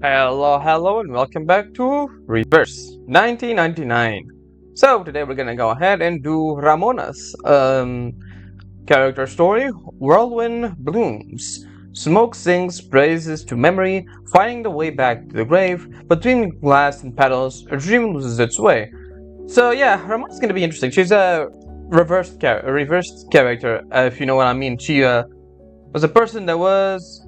Hello, and welcome back to Reverse 1999. So today we're gonna go ahead and do Ramona's character story, Whirling Blooms. Smoke sings praises to memory, finding the way back to the grave. Between glass and petals, a dream loses its way. So yeah, Ramona's gonna be interesting. She's a reversed character, if you know what I mean. She was a person that was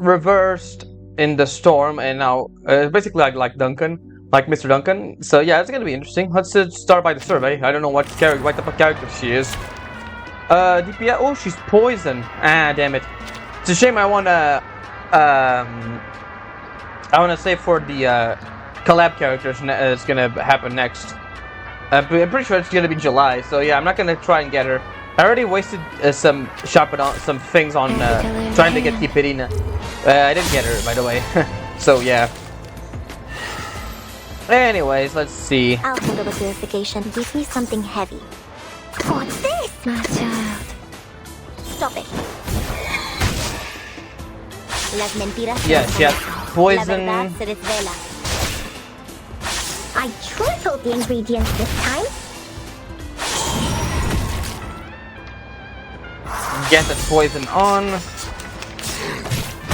reversed in the storm, and now basically like Duncan, like Mr. Duncan. So yeah, it's gonna be interesting. Let's start by the survey. I don't know what type of character she is. DPS. Oh, she's poison. Ah, damn it. It's a shame. I wanna save for the collab characters. It's gonna happen next. I'm pretty sure it's gonna be July. So yeah, I'm not gonna try and get her. I already wasted some things on trying to get Kipirina. I didn't get her, by the way. So yeah. Anyways, let's see. I'll handle the purification. Give me something heavy. What's this? My child. Stop it. Las mentiras. Yeah, she has poison. La verdad se desvela. I tripled the ingredients this time. Get the poison on.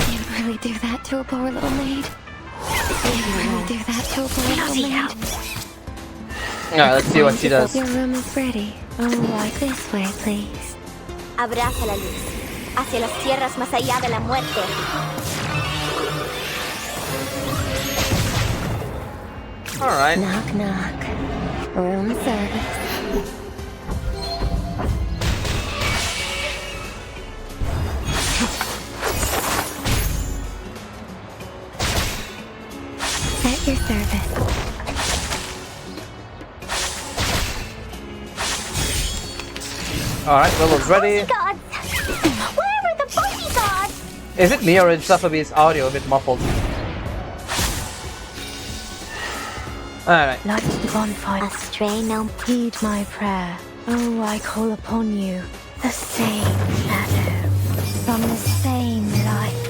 Can't really do that to a poor little maid. Can't really do that to a poor little maid. Alright, let's see what she does. Your room is ready. Oh, like this way, please. Abraza la luz. Hacia las tierras más allá de la muerte. Alright. Knock, knock. Room service. At your service. Alright, Willow's ready. Gods! Where are the body gods? Is it me or is Safavi's audio a bit muffled? Alright. Light the bonfire. Astray no. Heed my prayer. Oh, I call upon you. The same shadow. From the same light.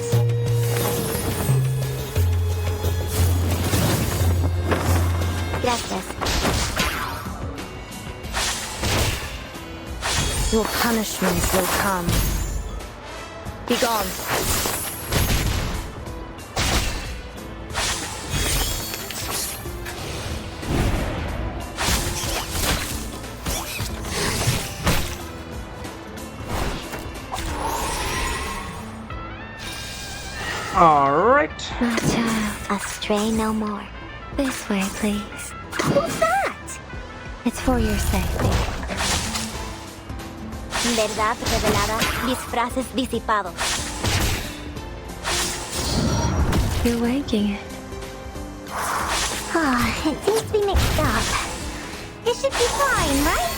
Gracias. Your punishment will come. Be gone. Alright. My child. Astray no more. This way, please. Who's that? It's for your safety. Verdad revelada, disfraces disipados. You're waking it. Ah, it seems to be mixed up. It should be fine, right?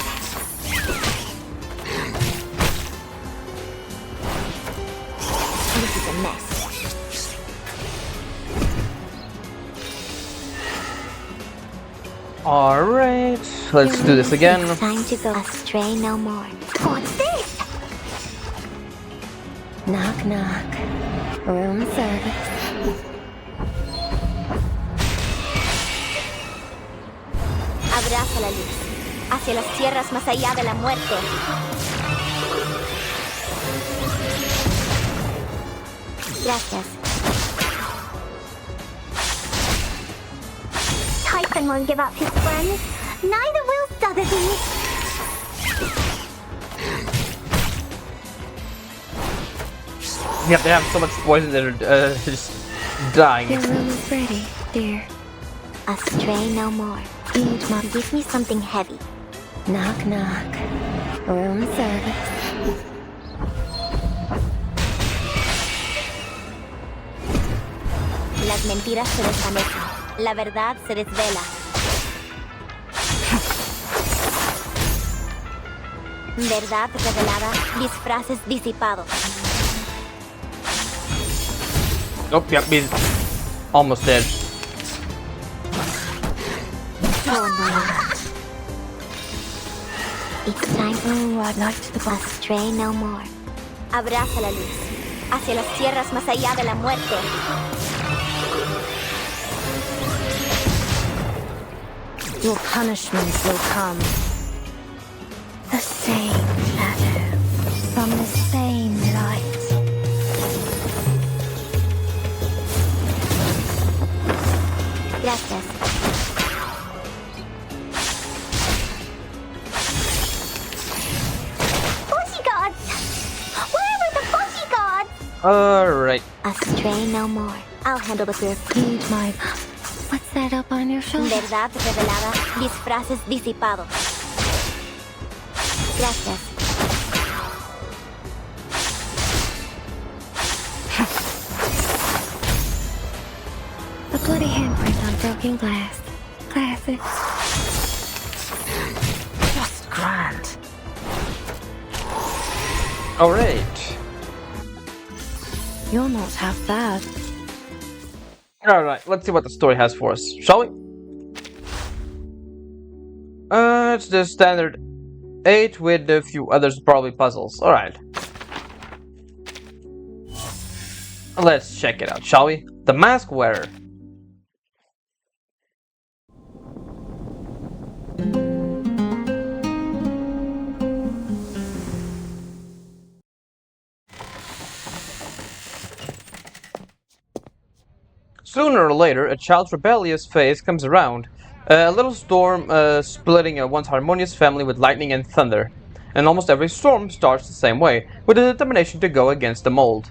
This is a mess. Alright. Let's do this again. Time to go astray no more. What's this? Knock, knock. Room service. Abraza la luz. Hacia las tierras más allá de la muerte. Gracias. Typhon won't give up his friends. Neither will Sotheby. You have to have so much poison that are just dying. Your room is ready, dear. Astray no more. Heed my... Give me something heavy. Knock, knock. Room service. Las mentiras se desvanecen. La verdad se desvela. Verdad revelada, disfraces disipados. Oh, yep, he's almost dead. So annoying. It's time. Oh, I'd like to the boss. Astray no more. Abraza la luz. hacia las tierras más allá de la muerte. Your punishments will come. The same shadow, from the same light. Gracias. Fuzzy gods! Where were the fuzzy gods? Alright. Astray no more. I'll handle the fear. Heed my... What's that up on your shoulder? Verdad revelada, disfraces disipados. Gracias. A bloody handprint on broken glass. Classic. Just grand. Alright. You're not half bad. Alright, let's see what the story has for us, shall we? It's the standard 8 with a few others, probably puzzles. Alright. Let's check it out, shall we? The Mask Wearer. Sooner or later, a child's rebellious phase comes around. A little storm splitting a once harmonious family with lightning and thunder. And almost every storm starts the same way, with a determination to go against the mold.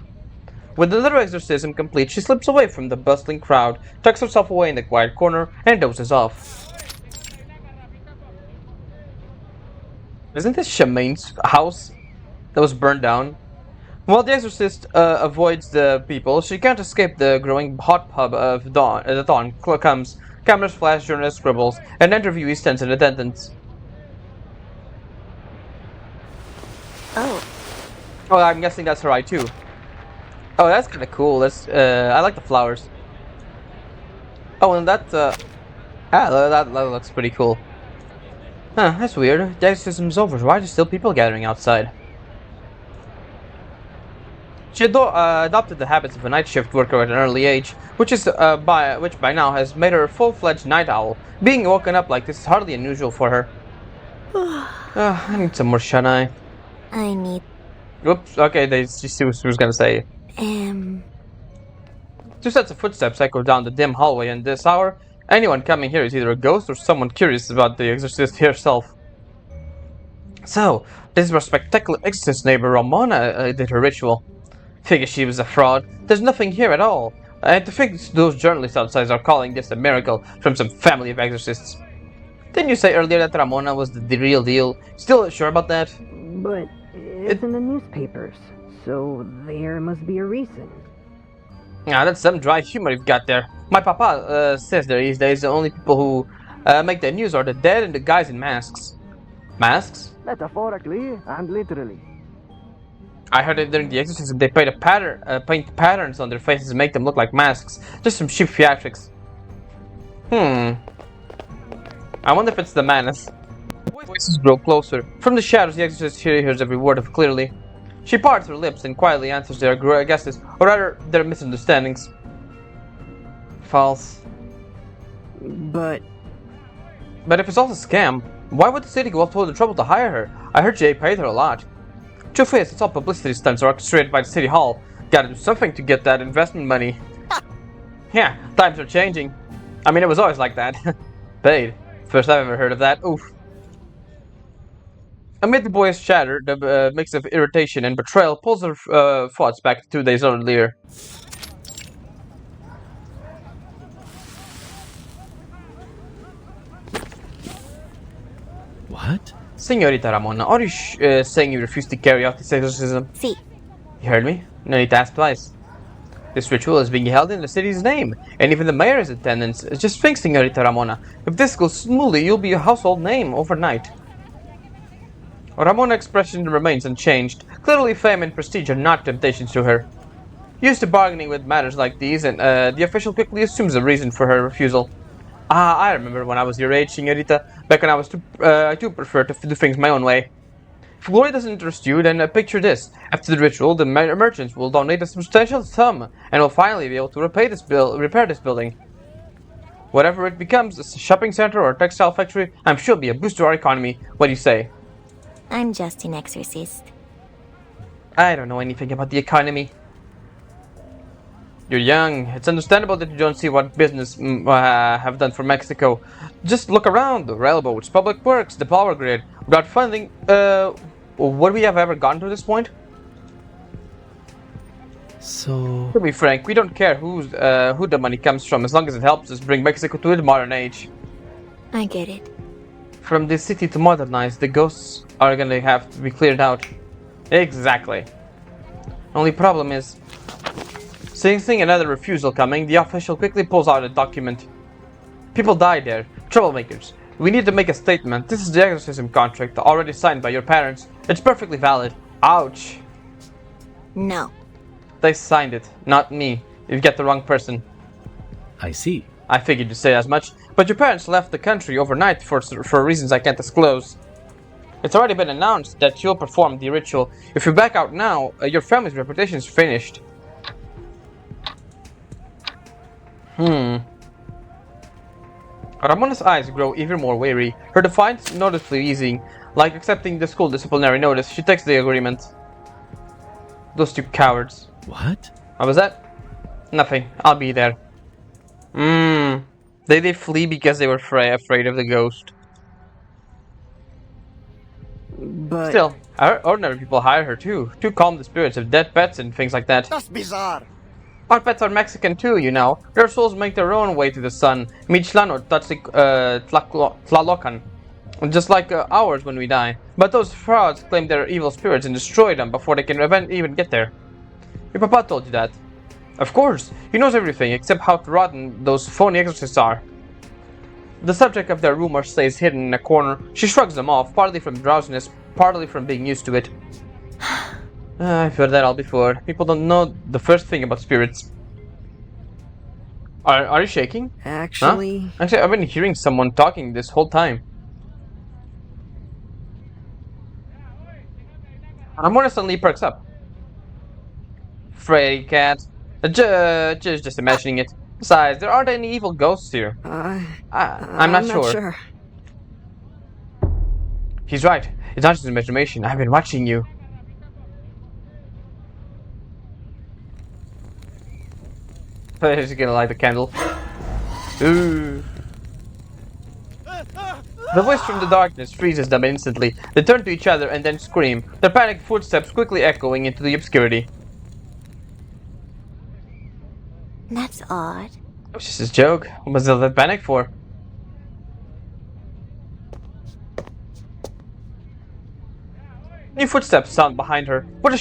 With the little exorcism complete, she slips away from the bustling crowd, tucks herself away in the quiet corner, and dozes off. Isn't this Shemaine's house that was burned down? While the exorcist avoids the people, she can't escape the growing hot pub of dawn. The dawn comes, cameras flash, journalists scribbles, and interviewees tense in attendance. Oh. Oh, I'm guessing that's her eye too. Oh, that's kind of cool. I like the flowers. Oh, and that looks pretty cool. Huh, that's weird. The exorcism's over. Why are there still people gathering outside? She adopted the habits of a night shift worker at an early age, which by now has made her a full-fledged night owl. Being woken up like this is hardly unusual for her. I need some more shut-eye. I need... Whoops, okay, she was gonna say. Two sets of footsteps echo down the dim hallway, and this hour, anyone coming here is either a ghost or someone curious about the exorcist herself. So, this is where spectacular exorcist neighbor Ramona did her ritual. Figure she was a fraud. There's nothing here at all. And to think those journalists outside are calling this a miracle from some family of exorcists. Didn't you say earlier that Ramona was the real deal? Still sure about that? But it's in the newspapers, so there must be a reason. Ah, that's some dry humor you've got there. My papa says that these days the only people who make the news are the dead and the guys in masks. Masks? Metaphorically and literally. I heard that during the exorcism they paint patterns on their faces and make them look like masks. Just some cheap theatrics. I wonder if it's the madness. Voices grow closer. From the shadows, the exorcist hears every word of clearly. She parts her lips and quietly answers their guesses, or rather, their misunderstandings. False. But if it's all a scam, why would the city go all the trouble to hire her? I heard Jay paid her a lot. Truth is, it's all publicity stunts orchestrated by the city hall. Gotta do something to get that investment money. Yeah, times are changing. I mean, it was always like that. Paid. First I've ever heard of that. Oof. Amid the boys' chatter, the mix of irritation and betrayal pulls her thoughts back to 2 days earlier. What? Señorita Ramona, are you saying you refuse to carry out this exorcism? Sí. You heard me? No need to ask twice. This ritual is being held in the city's name, and even the mayor is in attendance. Just think, Señorita Ramona, if this goes smoothly, you'll be a household name overnight. Ramona's expression remains unchanged. Clearly fame and prestige are not temptations to her. Used to bargaining with matters like these, and the official quickly assumes a reason for her refusal. I remember when I was your age, Señorita, back when I too preferred to do things my own way. If glory doesn't interest you, then picture this. After the ritual, the merchants will donate a substantial sum, and will finally be able to repair this building. Whatever it becomes, a shopping center or a textile factory, I'm sure it'll be a boost to our economy. What do you say? I'm just an exorcist. I don't know anything about the economy. You're young. It's understandable that you don't see what business have done for Mexico. Just look around. The railroads, public works, the power grid. Without funding, would we have ever gotten to this point? So... To be frank, we don't care who the money comes from as long as it helps us bring Mexico to the modern age. I get it. From this city to modernize, the ghosts are gonna have to be cleared out. Exactly. Only problem is, sensing another refusal coming, the official quickly pulls out a document. People died there. Troublemakers. We need to make a statement. This is the exorcism contract already signed by your parents. It's perfectly valid. Ouch. No. They signed it, not me. You get the wrong person. I see. I figured you'd say as much, but your parents left the country overnight for reasons I can't disclose. It's already been announced that you'll perform the ritual. If you back out now, your family's reputation is finished. Ramona's eyes grow even more wary. Her defiance noticeably easing. Like accepting the school disciplinary notice, she takes the agreement. Those two cowards. What? What was that? Nothing. I'll be there. They flee because they were afraid of the ghost. But Still, ordinary people hire her too, to calm the spirits of dead pets and things like that. That's bizarre. Our pets are Mexican too, you know. Their souls make their own way to the sun. Michlano Tlalocan. Just like ours when we die. But those frauds claim they're evil spirits and destroy them before they can even get there. Your papa told you that. Of course, he knows everything except how rotten those phony exorcists are. The subject of their rumor stays hidden in a corner. She shrugs them off, partly from drowsiness, partly from being used to it. I've heard that all before. People don't know the first thing about spirits. Are you shaking? actually, Huh? Actually, I've been hearing someone talking this whole time. Ramona suddenly perks up. Freddy cat. Just imagining it. Besides, there aren't any evil ghosts here. I'm not sure. He's right. It's not just imagination. I've been watching you. She's gonna light the candle. Ooh. The voice from the darkness freezes them instantly. They turn to each other and then scream, their panicked footsteps quickly echoing into the obscurity. That's odd. It was just a joke. What was all that panic for? New footsteps sound behind her. What a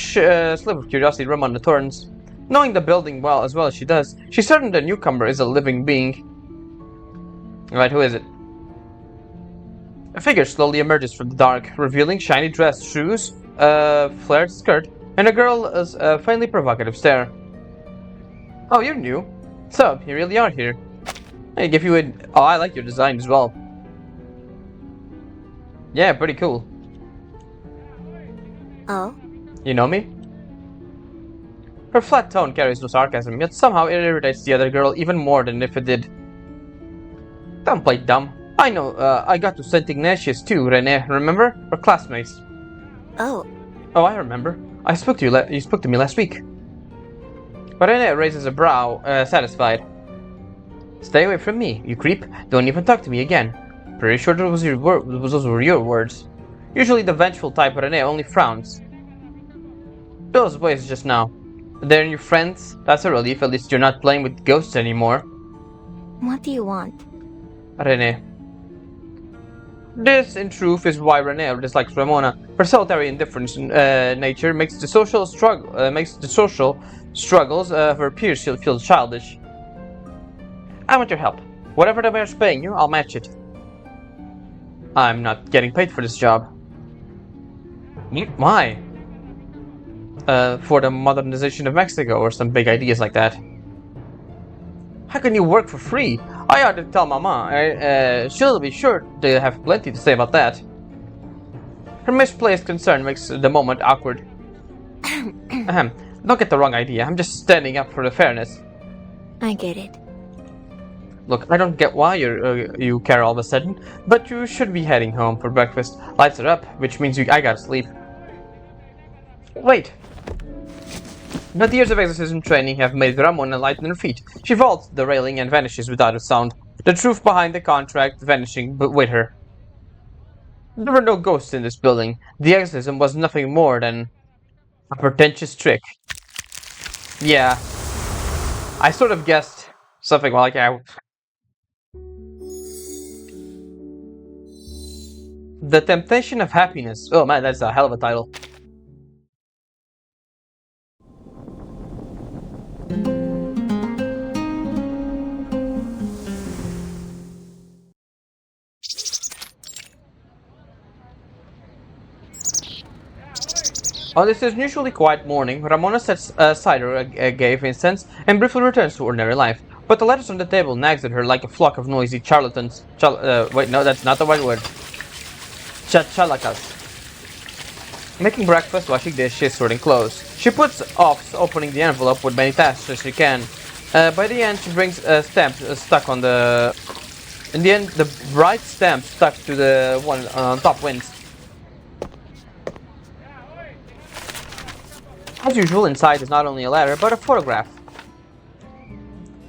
slip of curiosity Ramona turns. Knowing the building well as she does, she's certain the newcomer is a living being. Right, who is it? A figure slowly emerges from the dark, revealing shiny dress, shoes, a flared skirt, and a girl's faintly provocative stare. Oh, you're new. So, you really are here. I give you a... Oh, I like your design as well. Yeah, pretty cool. Oh? You know me? Her flat tone carries no sarcasm, yet somehow it irritates the other girl even more than if it did. Don't play dumb. I know, I got to St. Ignatius too, René, remember? We're classmates. Oh. Oh, I remember. You spoke to me last week. But René raises a brow, satisfied. Stay away from me, you creep. Don't even talk to me again. Pretty sure those were your words. Usually the vengeful type, René only frowns. Those boys just now. They're your friends? That's a relief, at least you're not playing with ghosts anymore. What do you want? René. This, in truth, is why René dislikes Ramona. Her solitary indifference nature makes the social struggles of her peers feel childish. I want your help. Whatever the mayor's paying you, I'll match it. I'm not getting paid for this job. Why? For the modernization of Mexico or some big ideas like that. How can you work for free? I ought to tell Mama. She'll be sure to have plenty to say about that. Her misplaced concern makes the moment awkward. Ahem. Don't get the wrong idea. I'm just standing up for the fairness. I get it. Look, I don't get why you care all of a sudden, but you should be heading home for breakfast. Lights are up, which means I gotta sleep. Wait! But years of exorcism training have made Ramona light on her feet. She vaults the railing and vanishes without a sound. The truth behind the contract vanishing with her. There were no ghosts in this building. The exorcism was nothing more than a pretentious trick. Yeah, I sort of guessed something like that. The Temptation of Happiness. Oh man, that's a hell of a title. On this unusually quiet morning, Ramona sets aside her gave incense and briefly returns to ordinary life. But the letters on the table nags at her like a flock of noisy charlatans. Wait, no, that's not the right word. Chalakas. Making breakfast, washing dishes, sorting clothes. She puts off opening the envelope with many tasks as she can. By the end, she brings a stamp stuck on the... In the end, the bright stamp stuck to the one on top wins. As usual, inside is not only a letter, but a photograph.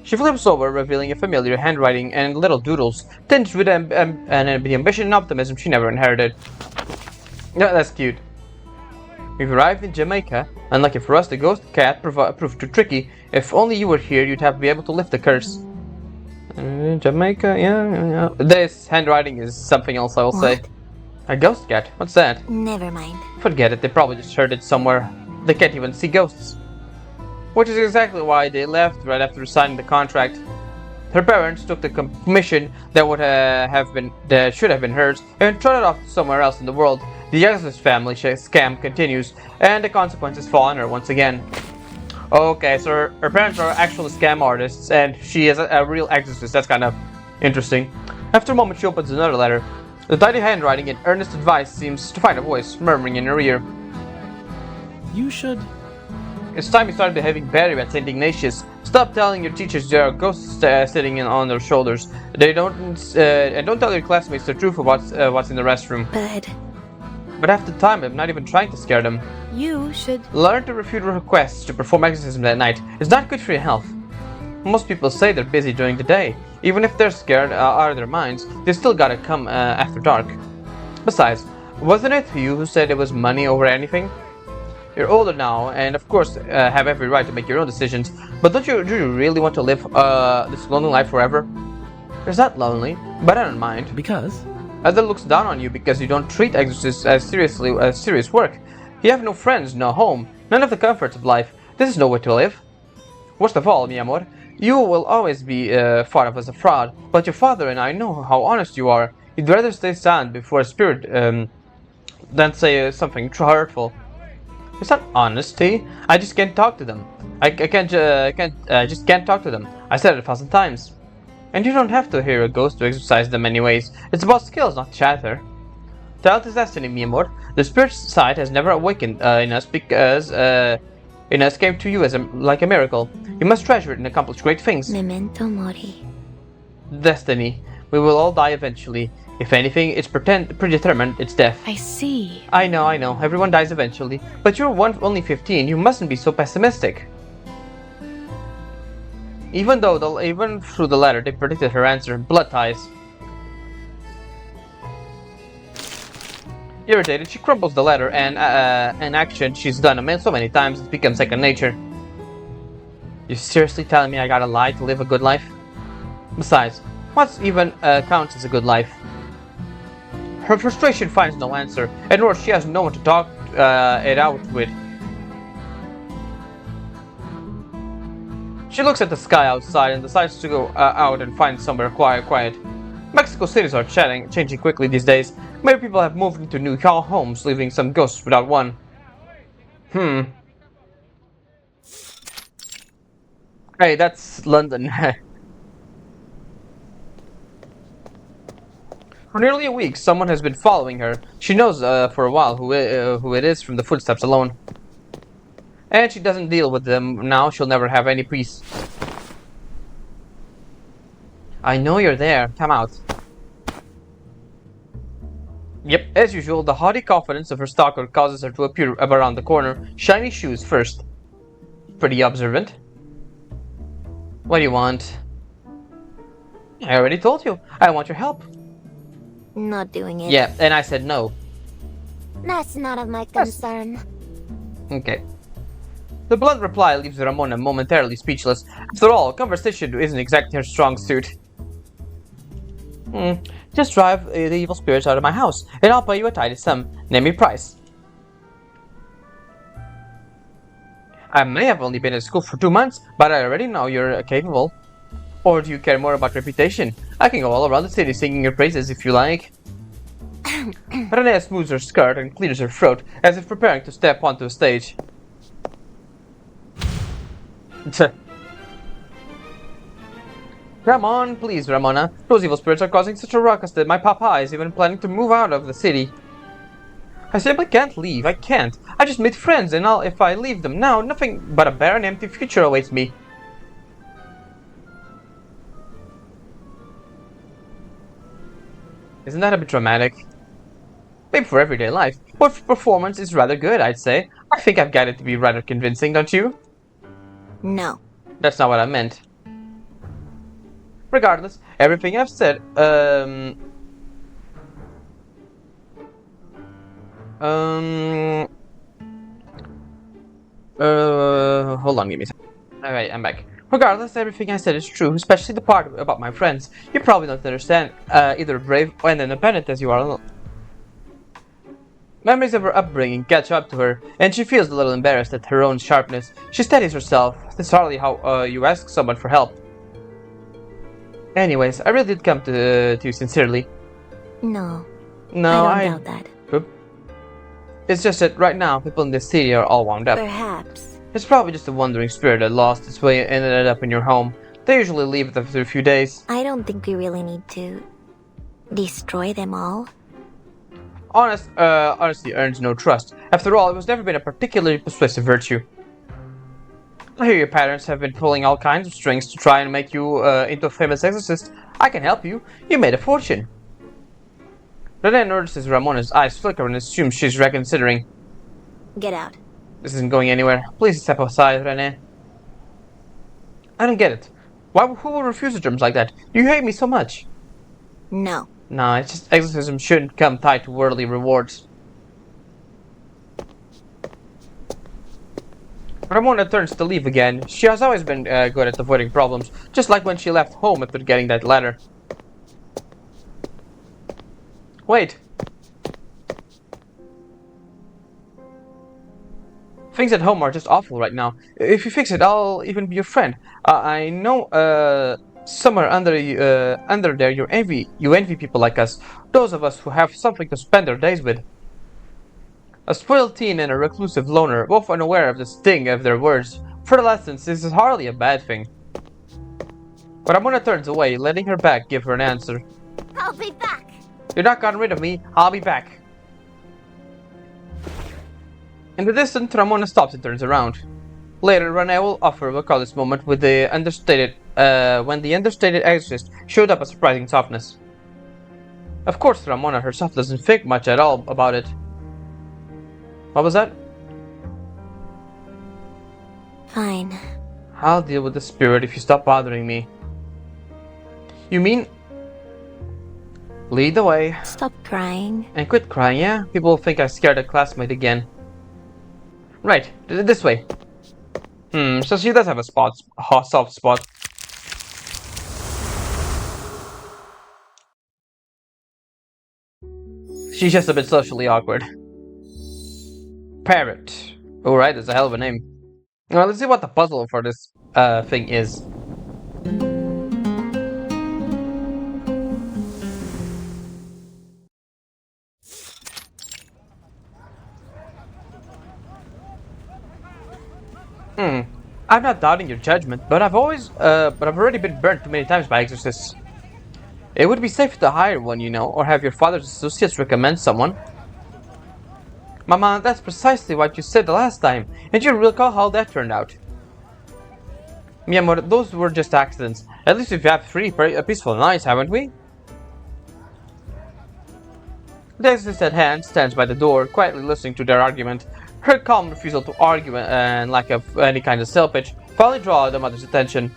She flips over, revealing a familiar handwriting and little doodles, tinged with the ambition and optimism she never inherited. Yeah, that's cute. We've arrived in Jamaica. Unlucky for us, the ghost cat proved too tricky. If only you were here, you'd have to be able to lift the curse. Jamaica, yeah. This handwriting is something else, I will say. A ghost cat? What's that? Never mind. Forget it, they probably just heard it somewhere. They can't even see ghosts. Which is exactly why they left right after signing the contract. Her parents took the commission that should have been hers and trotted off somewhere else in the world. The Exorcist family scam continues, and the consequences fall on her once again. Okay, so her parents are actual scam artists, and she is a real exorcist. That's kind of interesting. After a moment, she opens another letter. The tiny handwriting and earnest advice seems to find a voice murmuring in her ear. You should... It's time you started behaving better at St. Ignatius. Stop telling your teachers there are ghosts sitting on their shoulders. And don't tell your classmates the truth about what's in the restroom. But half the time, I'm not even trying to scare them. You should... Learn to refuse requests to perform exorcism at night. It's not good for your health. Most people say they're busy during the day. Even if they're scared out of their minds, they still gotta come after dark. Besides, wasn't it you who said it was money over anything? You're older now, and of course have every right to make your own decisions, but do you really want to live this lonely life forever? It's not lonely, but I don't mind. Because? Other looks down on you because you don't treat exorcists as seriously as serious work. You have no friends, no home, none of the comforts of life. This is no way to live. Worst of all, mi amor, you will always be thought of as a fraud, but your father and I know how honest you are. You'd rather stay silent before a spirit than say something hurtful. It's not honesty. I just can't talk to them. I just can't talk to them. I said it 1,000 times. And you don't have to hear a ghost to exercise them anyways. It's about skills, not chatter. Talent is destiny, mi amor. The spirit side has never awakened in us because in us came to you as like a miracle. You must treasure it and accomplish great things. Memento mori. Destiny. We will all die eventually. If anything, it's predetermined, it's death. I see. I know. Everyone dies eventually. But you're only 15. You mustn't be so pessimistic. Even through the letter, they predicted her answer. Blood ties. Irritated, she crumbles the letter, and an action she's done so many times it becomes second nature. You seriously telling me I gotta lie to live a good life? Besides, what's even counts as a good life? Her frustration finds no answer, and nor she has no one to talk it out with. She looks at the sky outside and decides to go out and find somewhere quiet. Mexico cities are changing quickly these days. Many people have moved into new homes, leaving some ghosts without one. Hey, that's London. For nearly a week, someone has been following her. She knows for a while who it is from the footsteps alone. And she doesn't deal with them now, she'll never have any peace. I know you're there. Come out. Yep, as usual, the haughty confidence of her stalker causes her to appear around the corner. Shiny shoes first. Pretty observant. What do you want? I already told you. I want your help. Not doing it. Yeah, and I said no. That's none of my concern. Okay. The blunt reply leaves Ramona momentarily speechless. After all, conversation isn't exactly her strong suit. Just drive the evil spirits out of my house, and I'll pay you a tidy sum. Name your price. I may have only been at school for 2 months, but I already know you're capable. Or do you care more about reputation? I can go all around the city singing your praises if you like. Renee smooths her skirt and clears her throat, as if preparing to step onto a stage. Come on, please, Ramona. Those evil spirits are causing such a ruckus that my papa is even planning to move out of the city. I simply can't leave. I can't. I just made friends, and if I leave them now, nothing but a barren, empty future awaits me. Isn't that a bit dramatic? Maybe for everyday life, but for performance is rather good, I'd say. I think I've got it to be rather convincing, don't you? No. That's not what I meant. Regardless, everything I've said, hold on, give me a second. Alright, I'm back. Regardless, everything I said is true, especially the part about my friends. You probably don't understand, either brave and independent as you are. Memories of her upbringing catch up to her, and she feels a little embarrassed at her own sharpness. She steadies herself. That's hardly how you ask someone for help. Anyways, I really did come to you sincerely. No. No, I don't doubt that. It's just that right now, people in this city are all wound up. Perhaps. It's probably just a wandering spirit that lost its way and ended up in your home. They usually leave after a few days. I don't think we really need to destroy them all. Honesty earns no trust. After all, it has never been a particularly persuasive virtue. I hear your parents have been pulling all kinds of strings to try and make you into a famous exorcist. I can help you. You made a fortune. Renee notices Ramona's eyes flicker and assumes she's reconsidering. Get out. This isn't going anywhere. Please step aside, Renee. I don't get it. Who would refuse the terms like that? Do you hate me so much? No. Nah, it's just exorcism shouldn't come tied to worldly rewards. Ramona turns to leave again. She has always been good at avoiding problems, just like when she left home after getting that letter. Wait. Things at home are just awful right now. If you fix it, I'll even be your friend. I know somewhere under there you envy people like us, those of us who have something to spend our days with. A spoiled teen and a reclusive loner, both unaware of the sting of their words. For adolescents, this is hardly a bad thing. But Ramona turns away, letting her back give her an answer. I'll be back. You're not gotten rid of me. I'll be back. In the distance, Ramona stops and turns around. Later, Renee will offer a call this moment with the when the understated exorcist showed up a surprising softness. Of course, Ramona herself doesn't think much at all about it. What was that? Fine. I'll deal with the spirit if you stop bothering me. You mean? Lead the way. Stop crying. And quit crying, yeah? People will think I scared a classmate again. Right, this way. So she does have a soft spot. She's just a bit socially awkward. Parrot. Alright, that's a hell of a name. Well, let's see what the puzzle for this thing is. I'm not doubting your judgment, but I've already been burnt too many times by exorcists. It would be safer to hire one, you know, or have your father's associates recommend someone. Mama, that's precisely what you said the last time, and you recall how that turned out. Mi amor, those were just accidents. At least we've had 3 peaceful nights, haven't we? The exorcist at hand stands by the door, quietly listening to their argument. Her calm refusal to argue and lack of any kind of self-pitch finally draw the mother's attention.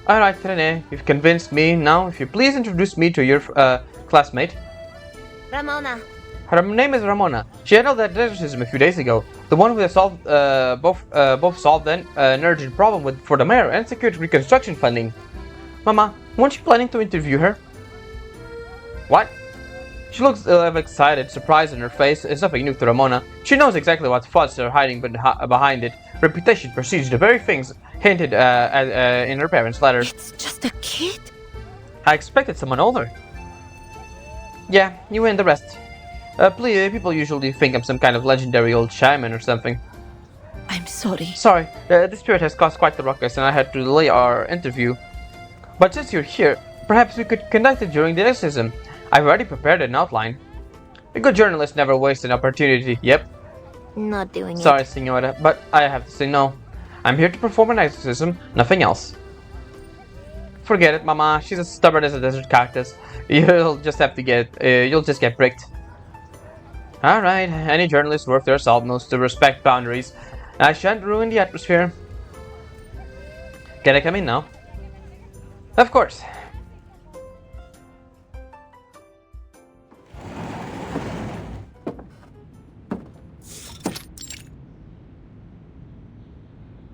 Alright, Rene, you've convinced me. Now, if you please introduce me to your classmate. Ramona. Her name is Ramona. She handled that exorcism a few days ago. The one who has solved both solved an urgent problem for the mayor and secured reconstruction funding. Mama, weren't you planning to interview her? What? She looks excited, surprise in her face. It's nothing new to Ramona. She knows exactly what thoughts are hiding behind it. Reputation precedes the very things hinted in her parents' letter. It's just a kid? I expected someone older. Yeah, you win the rest. Please, people usually think I'm some kind of legendary old shaman or something. I'm sorry. Sorry, the spirit has caused quite the ruckus and I had to delay our interview. But since you're here, perhaps we could conduct it during the exorcism. I've already prepared an outline. A good journalist never wastes an opportunity, yep. Not doing Sorry, Senora, but I have to say no. I'm here to perform an exorcism, nothing else. Forget it, Mama. She's as stubborn as a desert cactus. You'll just get bricked. Alright, any journalist worth their salt knows to respect boundaries. I shan't ruin the atmosphere. Can I come in now? Of course.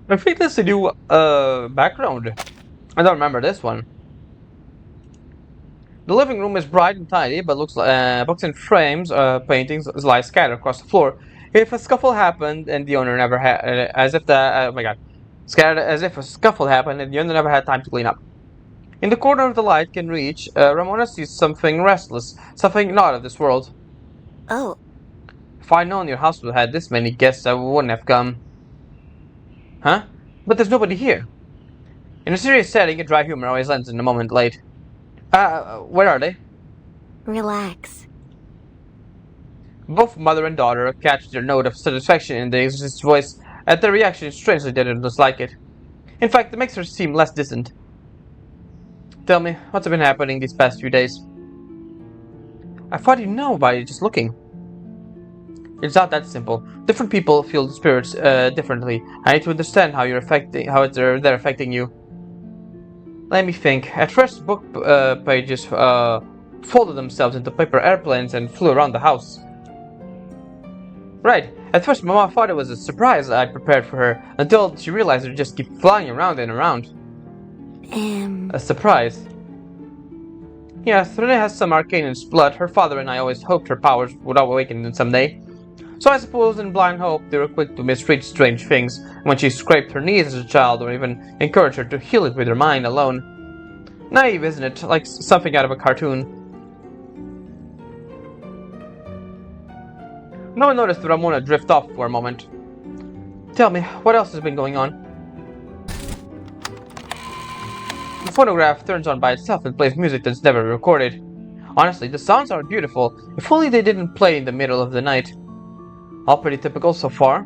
I think this is a new background. I don't remember this one. The living room is bright and tidy, but looks like books and frames, paintings lie scattered across the floor. If a scuffle happened and the owner never had, oh my god, scattered as if a scuffle happened and the owner never had time to clean up. In the corner of the light can reach, Ramona sees something restless, something not of this world. Oh. If I'd known your house would have had this many guests, I wouldn't have come. Huh? But there's nobody here. In a serious setting, a dry humor always ends in a moment late. Where are they? Relax. Both mother and daughter catch their note of satisfaction in the exorcist's voice, and their reaction strangely didn't dislike it. In fact, it makes her seem less distant. Tell me, what's been happening these past few days? I thought you'd know by just looking. It's not that simple. Different people feel the spirits differently. I need to understand how they're affecting you. Let me think. At first, book pages folded themselves into paper airplanes and flew around the house. Right. At first, Mama thought it was a surprise I'd prepared for her, until she realized they'd just keep flying around and around. A surprise. Yes, Renee has some arcane in his blood. Her father and I always hoped her powers would awaken someday. So I suppose in blind hope they were quick to mistreat strange things when she scraped her knees as a child or even encouraged her to heal it with her mind alone. Naive, isn't it? Like something out of a cartoon. No one noticed Ramona drift off for a moment. Tell me, what else has been going on? The phonograph turns on by itself and plays music that's never recorded. Honestly, the sounds are beautiful, if only they didn't play in the middle of the night. All pretty typical so far.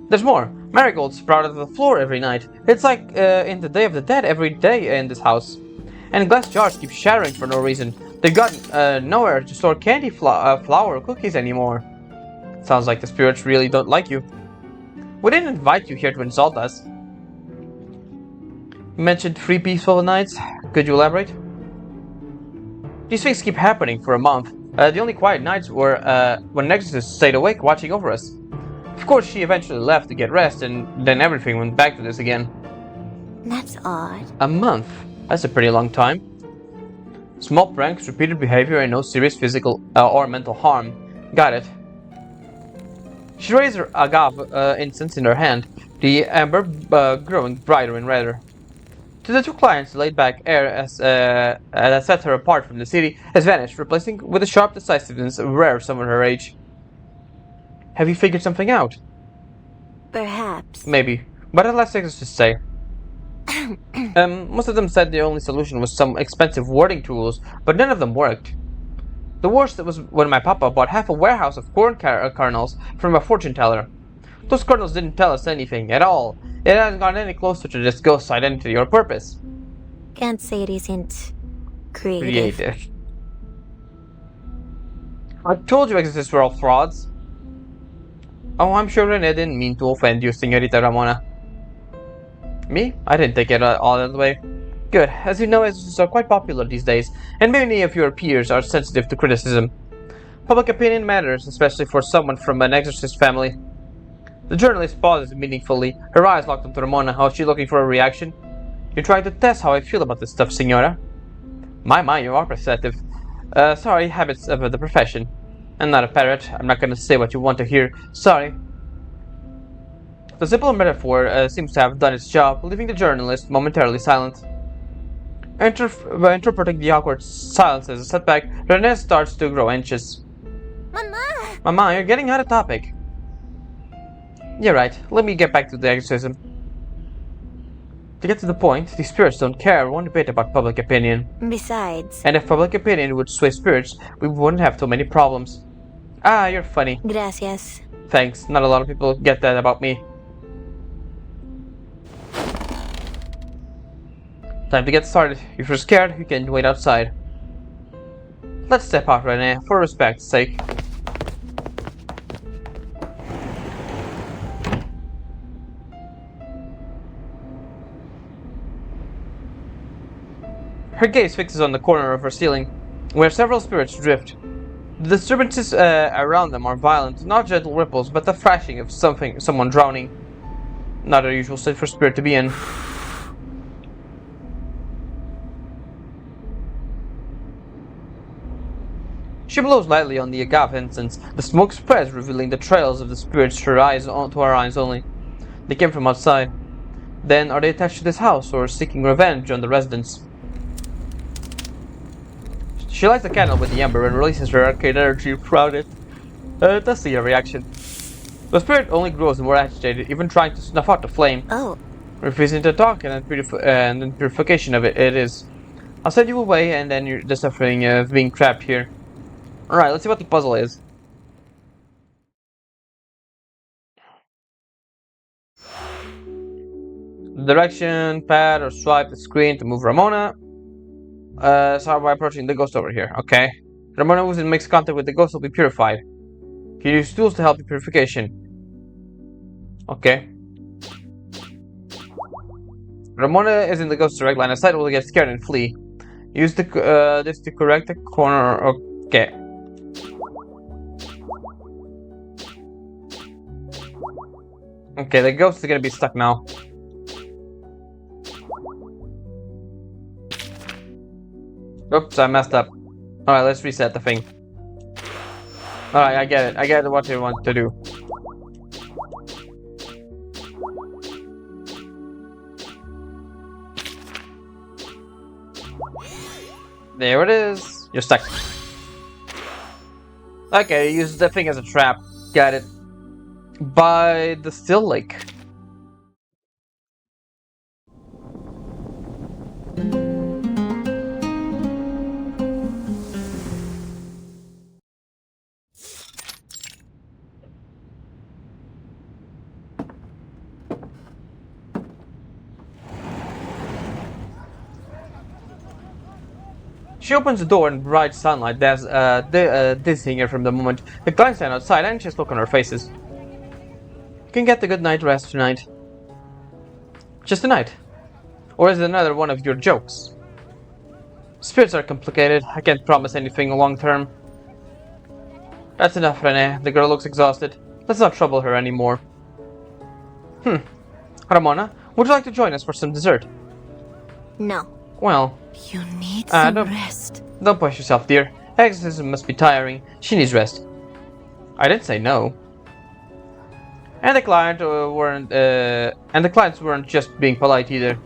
There's more. Marigolds sprout out of the floor every night. It's like in the Day of the Dead every day in this house. And glass jars keep shattering for no reason. They've got nowhere to store candy, flour, or cookies anymore. Sounds like the spirits really don't like you. We didn't invite you here to insult us. You mentioned 3 peaceful nights. Could you elaborate? These things keep happening for a month. The only quiet nights were when an exorcist stayed awake watching over us. Of course, she eventually left to get rest, and then everything went back to this again. That's odd. A month? That's a pretty long time. Small pranks, repeated behavior, and no serious physical or mental harm. Got it. She raised her agave incense in her hand, the amber growing brighter and redder. To the 2 clients, the laid-back air that set her apart from the city has vanished, replacing with the sharp decisiveness rare of someone her age. Have you figured something out? Perhaps. Maybe. But I'd let exorcists say. Most of them said the only solution was some expensive warding tools, but none of them worked. The worst was when my papa bought half a warehouse of corn kernels from a fortune teller. Those kernels didn't tell us anything at all. It hadn't gotten any closer to this ghost's identity or purpose. Can't say it isn't creative. I told you exorcists were all frauds. Oh, I'm sure Rene didn't mean to offend you, Senorita Ramona. Me? I didn't take it all that way. Good. As you know, exorcists are quite popular these days, and many of your peers are sensitive to criticism. Public opinion matters, especially for someone from an exorcist family. The journalist pauses meaningfully, her eyes locked onto Ramona. How is she looking for a reaction? You're trying to test how I feel about this stuff, Senora. My, you are perceptive. Sorry, habits of the profession. I'm not a parrot. I'm not gonna say what you want to hear. Sorry. The simple metaphor seems to have done its job, leaving the journalist momentarily silent. Interpreting the awkward silence as a setback, Renee starts to grow anxious. Mama, you're getting out of topic. You're right. Let me get back to the exorcism. To get to the point, the spirits don't care one bit about public opinion. Besides... And if public opinion would sway spirits, we wouldn't have too many problems. Ah, you're funny. Gracias. Thanks. Not a lot of people get that about me. Time to get started. If you're scared, you can wait outside. Let's step out, Renee, for respect's sake. Her gaze fixes on the corner of her ceiling, where several spirits drift. The disturbances around them are violent, not gentle ripples, but the thrashing of someone drowning. Not a usual state for spirit to be in. She blows lightly on the agave incense. The smoke spreads, revealing the trails of the spirits to her eyes only. They came from outside. Then, are they attached to this house, or seeking revenge on the residents? She lights the candle with the ember and releases her arcane energy throughout it. Does see a reaction. The spirit only grows more agitated, even trying to snuff out the flame. Oh. Refusing to talk, and then purification of it is. I'll send you away, and then you're the suffering of being trapped here. Alright, let's see what the puzzle is. Direction, pad, or swipe the screen to move Ramona. Start by approaching the ghost over here. Okay. Ramona, who makes contact with the ghost, will be purified. You can use tools to help the purification. Okay. Ramona is in the ghost's direct line of sight, will get scared and flee. Use this to correct the corner. Okay. Okay, the ghost is gonna be stuck now. Oops, I messed up. Alright, let's reset the thing. Alright, I get it. I get what you want to do. There it is. You're stuck. Okay, use the thing as a trap. Got it. By the still lake. She opens the door in bright sunlight, dizzying her from the moment. The clients stand outside, anxious look on her faces. You can get a good night rest tonight. Just tonight? Or is it another one of your jokes? Spirits are complicated. I can't promise anything long term. That's enough, Renee. The girl looks exhausted. Let's not trouble her anymore. Ramona, would you like to join us for some dessert? No. Well... You need some rest. Don't push yourself, dear. Exorcism must be tiring. She needs rest. I didn't say no. And the clients weren't just being polite either.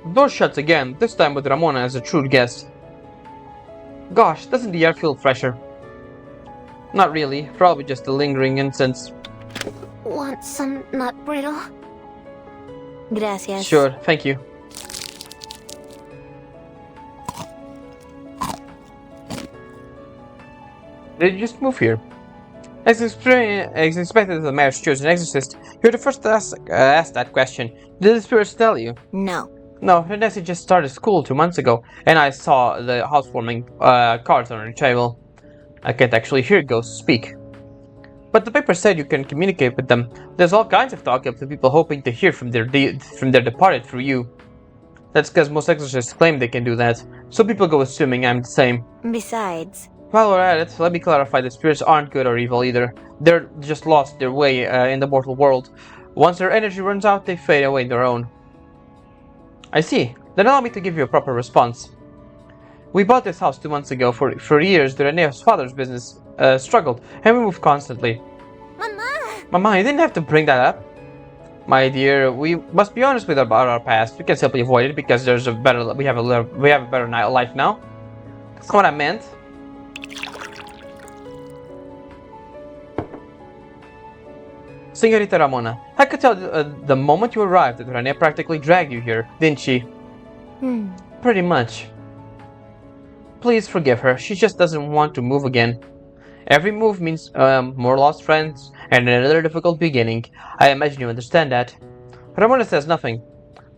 The door shuts again, this time with Ramona as a true guest. Gosh, doesn't the air feel fresher? Not really. Probably just a lingering incense. Want some nut brittle? Gracias. Sure, thank you. Did you just move here? As expected, the mayor's chose an exorcist. You're the first to ask that question. Did the spirits tell you? No. No, Renesi just started school 2 months ago, and I saw the housewarming cards on her table. I can't actually hear ghosts speak. But the paper said you can communicate with them. There's all kinds of talk of the people hoping to hear from their departed through you. That's because most exorcists claim they can do that, so people go assuming I'm the same. Besides, While we're at it, let me clarify that spirits aren't good or evil either. They're just lost their way in the mortal world. Once their energy runs out, they fade away on their own. I see. Then allow me to give you a proper response. We bought this house 2 months ago. For years, the Rene's father's business struggled, and we moved constantly. Mama, you didn't have to bring that up. My dear, we must be honest about our past. We can simply avoid it because we have a better life now. That's not what I meant. Señorita Ramona, I could tell the moment you arrived that Rene practically dragged you here, didn't she? Pretty much. Please forgive her, she just doesn't want to move again. Every move means more lost friends and another difficult beginning. I imagine you understand that. Ramona says nothing.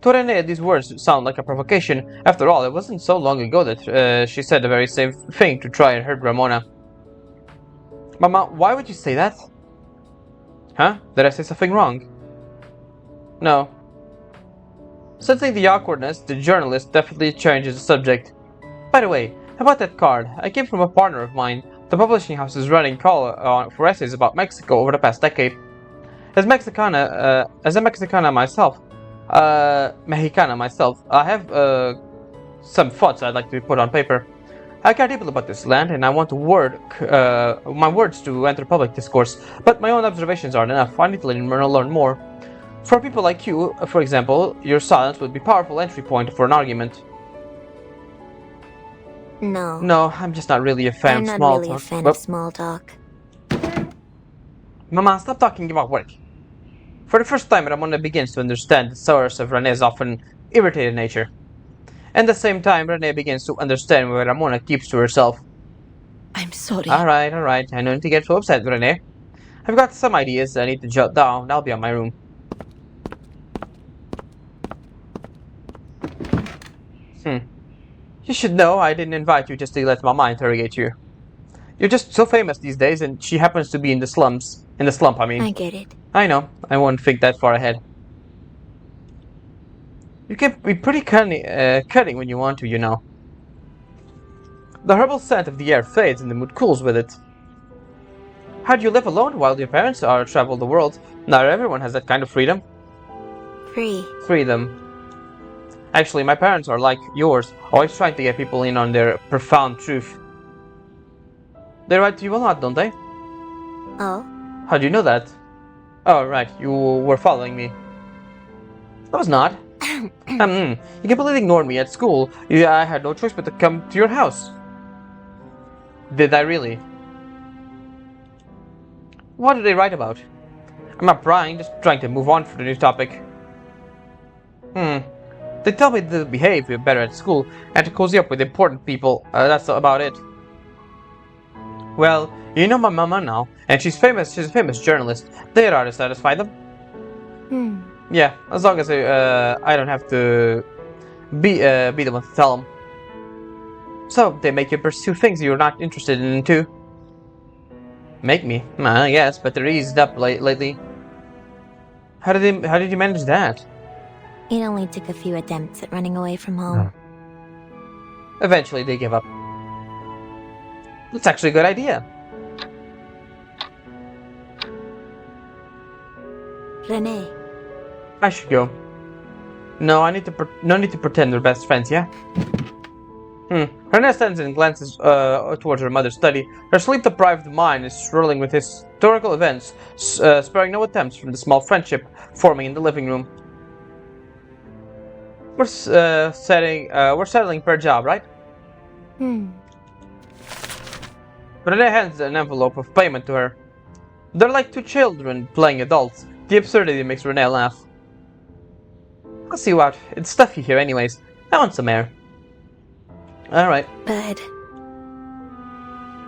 To Rene, these words sound like a provocation. After all, it wasn't so long ago that she said the very same thing to try and hurt Ramona. Mama, why would you say that? Huh? Did I say something wrong? No. Sensing the awkwardness, the journalist definitely changes the subject. By the way, about that card, I came from a partner of mine. The publishing house is running call for essays about Mexico over the past decade. As a Mexicana myself, I have some thoughts I'd like to put on paper. I care deeply about this land, and I want my words to enter public discourse, but my own observations aren't enough. I need to learn more. For people like you, for example, your silence would be a powerful entry point for an argument. no. No, I'm just not really a fan I'm of not small really talk. a fan But- of small talk. Mama, stop talking about work. For the first time, Ramona begins to understand the source of Rene's often irritated nature. At the same time, Rene begins to understand what Ramona keeps to herself. I'm sorry. Alright, I don't need to get so upset, Rene. I've got some ideas I need to jot down. I'll be on my room. You should know I didn't invite you just to let Mama interrogate you. You're just so famous these days, and she happens to be in the slums. In the slump, I mean. I get it. I know. I won't think that far ahead. You can be pretty cutting when you want to, you know. The herbal scent of the air fades and the mood cools with it. How do you live alone while your parents travel the world? Not everyone has that kind of freedom. Freedom. Actually, my parents are like yours, always trying to get people in on their profound truth. They write to you a lot, don't they? Oh? How do you know that? Oh, right, you were following me. I was not. You completely ignored me at school. I had no choice but to come to your house. Did I really? What did they write about? I'm not prying, just trying to move on for the new topic. They tell me to behave better at school and to cozy up with important people. That's about it. Well, you know my mama now, and she's famous. She's a famous journalist. They'd ought to satisfy them. Yeah, as long as I don't have to be the one to tell them. So they make you pursue things you're not interested in too. Make me? Yes, but they're eased up lately. How did you manage that? It only took a few attempts at running away from home. Eventually they give up. That's actually a good idea. Rene, I should go. No, no need to pretend we're best friends, yeah? Rene stands and glances towards her mother's study. Her sleep-deprived mind is swirling with historical events, sparing no attempts from the small friendship forming in the living room. We're settling per job, right? Renee hands an envelope of payment to her. They're like two children playing adults. The absurdity makes Renee laugh. I'll see you out. It's stuffy here anyways. I want some air. Alright. But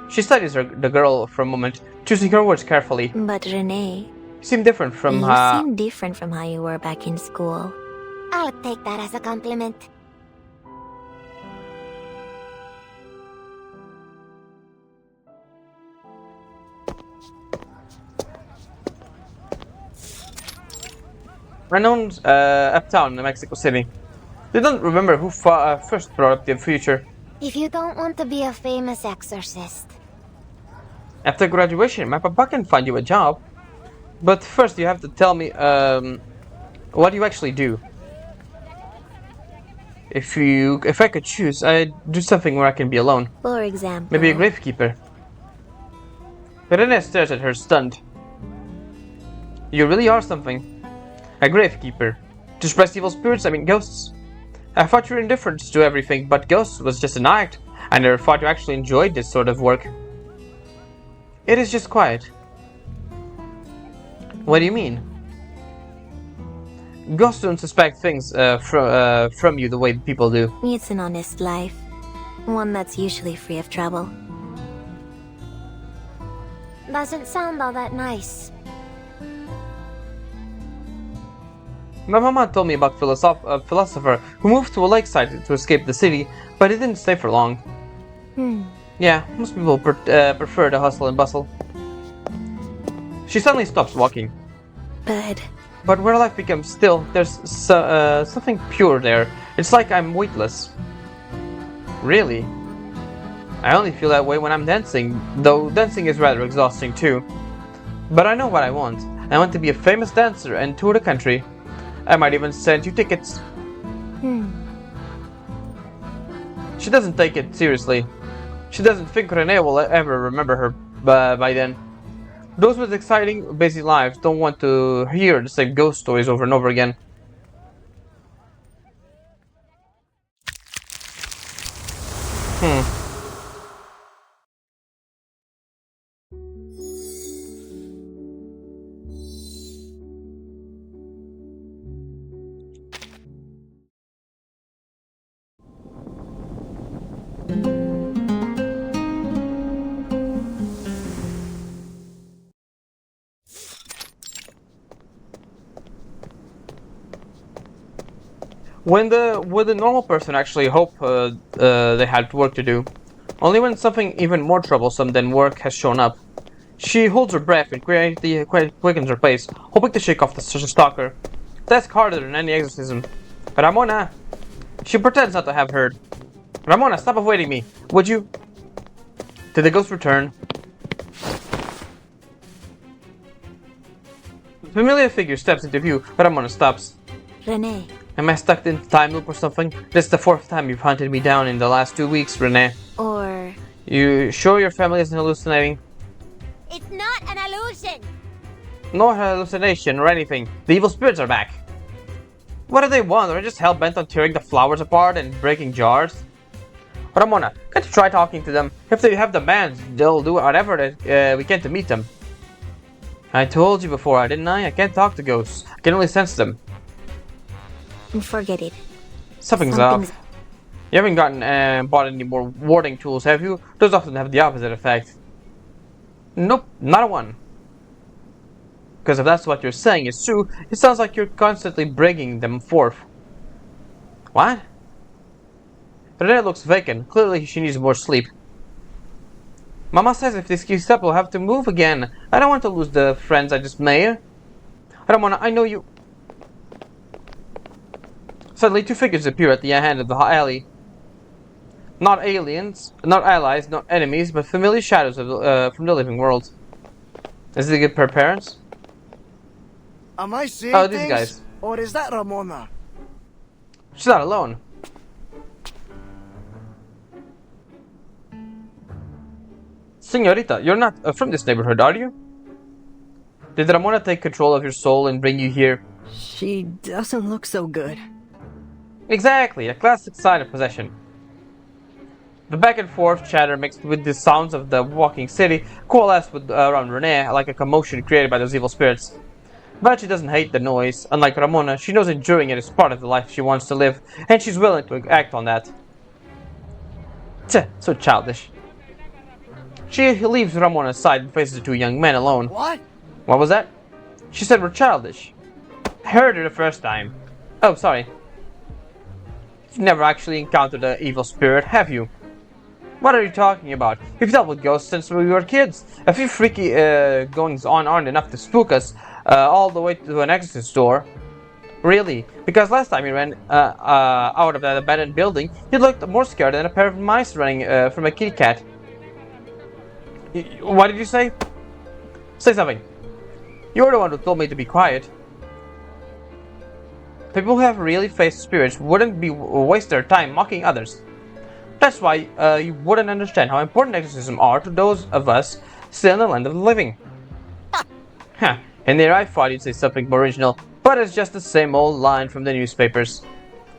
She studies the girl for a moment, choosing her words carefully. Renee, You seem different from you seem different from how you were back in school. I'll take that as a compliment. renowned uptown in Mexico City. They don't remember who first brought up the future. If you don't want to be a famous exorcist. After graduation, my papa can find you a job. But first you have to tell me, what you actually do. If I could choose, I'd do something where I can be alone. For example... Maybe a gravekeeper. Renee stares at her, stunned. You really are something. A gravekeeper. To suppress evil spirits, I mean ghosts. I thought you were indifferent to everything, but ghosts was just an act. I never thought you actually enjoyed this sort of work. It is just quiet. What do you mean? Ghosts don't suspect things from you the way people do. It's an honest life. One that's usually free of trouble. Doesn't sound all that nice. My mama told me about a philosopher who moved to a lakeside to escape the city, but he didn't stay for long. Yeah, most people prefer the hustle and bustle. She suddenly stops walking. But where life becomes still, there's something pure there. It's like I'm weightless. Really? I only feel that way when I'm dancing, though dancing is rather exhausting too. But I know what I want. I want to be a famous dancer and tour the country. I might even send you tickets. She doesn't take it seriously. She doesn't think Renee will ever remember her by then. Those with exciting, busy lives don't want to hear the same ghost stories over and over again. Would the normal person actually hope they had work to do? Only when something even more troublesome than work has shown up. She holds her breath and quickens her pace, hoping to shake off the stalker. That's harder than any exorcism. Ramona! She pretends not to have heard. Ramona, stop avoiding me, would you? Did the ghost return? The familiar figure steps into view, but Ramona stops. Renee. Am I stuck in time loop or something? This is the 4th time you've hunted me down in the last 2 weeks, Renee. Or... You sure your family isn't hallucinating? It's not an illusion! No hallucination or anything. The evil spirits are back. What do they want? Are they just hell-bent on tearing the flowers apart and breaking jars? Ramona, can't you try talking to them? If they have demands, they'll do whatever we can to meet them. I told you before, didn't I? I can't talk to ghosts. I can only sense them. Forget it. Something's off. You haven't bought any more warding tools, have you? Those often have the opposite effect. Nope, not a one. Because if that's what you're saying is true, it sounds like you're constantly bringing them forth. What? Renee looks vacant. Clearly she needs more sleep. Mama says if this keeps up, we'll have to move again. I don't want to lose the friends I just made. I know you... Suddenly, 2 figures appear at the end of the alley. Not aliens, not allies, not enemies, but familiar shadows from the living world. Is it a good pair of parents? Am I seeing these things? guys. Or is that Ramona? She's not alone. Senorita, you're not from this neighborhood, are you? Did Ramona take control of your soul and bring you here? She doesn't look so good. Exactly, a classic sign of possession. The back and forth chatter mixed with the sounds of the walking city coalesced around Renee like a commotion created by those evil spirits. But she doesn't hate the noise. Unlike Ramona, she knows enduring it is part of the life she wants to live, and she's willing to act on that. Tch, so childish. She leaves Ramona's side and faces the two young men alone. What? What was that? She said we're childish. I heard it the first time. Oh, sorry. You've never actually encountered an evil spirit, have you? What are you talking about? We've dealt with ghosts since we were kids. A few freaky goings on aren't enough to spook us all the way to an exorcist store. Really? Because last time you ran out of that abandoned building, you looked more scared than a pair of mice running from a kitty cat. What did you say? Say something. You're the one who told me to be quiet. People who have really faced spirits wouldn't waste their time mocking others. That's why you wouldn't understand how important exorcisms are to those of us still in the land of the living. Huh. And there I thought you'd say something more original, but it's just the same old line from the newspapers.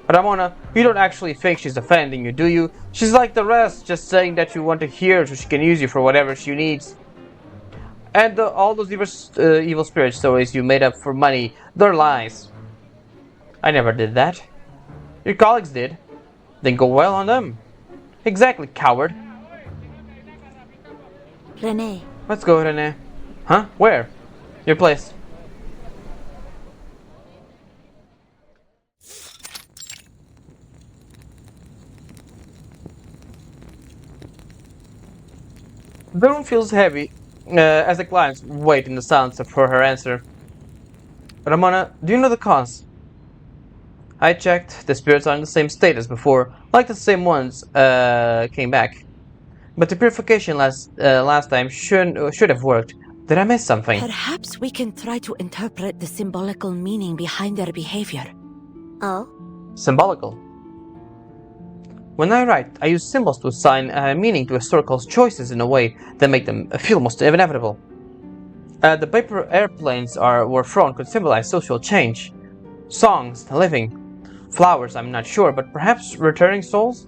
Ramona, you don't actually think she's offending you, do you? She's like the rest, just saying that you want to hear so she can use you for whatever she needs. And all those evil spirit stories you made up for money, they're lies. I never did that. Your colleagues did. Then go well on them. Exactly, coward. Renee, Let's go, Renee. Huh? Where? Your place. The room feels heavy as the clients wait in the silence for her answer. Ramona, do you know the cause? I checked. The spirits are in the same state as before, like the same ones came back. But the purification last time should have worked. Did I miss something? Perhaps we can try to interpret the symbolical meaning behind their behavior. oh, Symbolical. When I write, I use symbols to assign meaning to historical choices in a way that make them feel most inevitable. The paper airplanes were thrown could symbolize social change. Songs, living. Flowers, I'm not sure, but perhaps returning souls?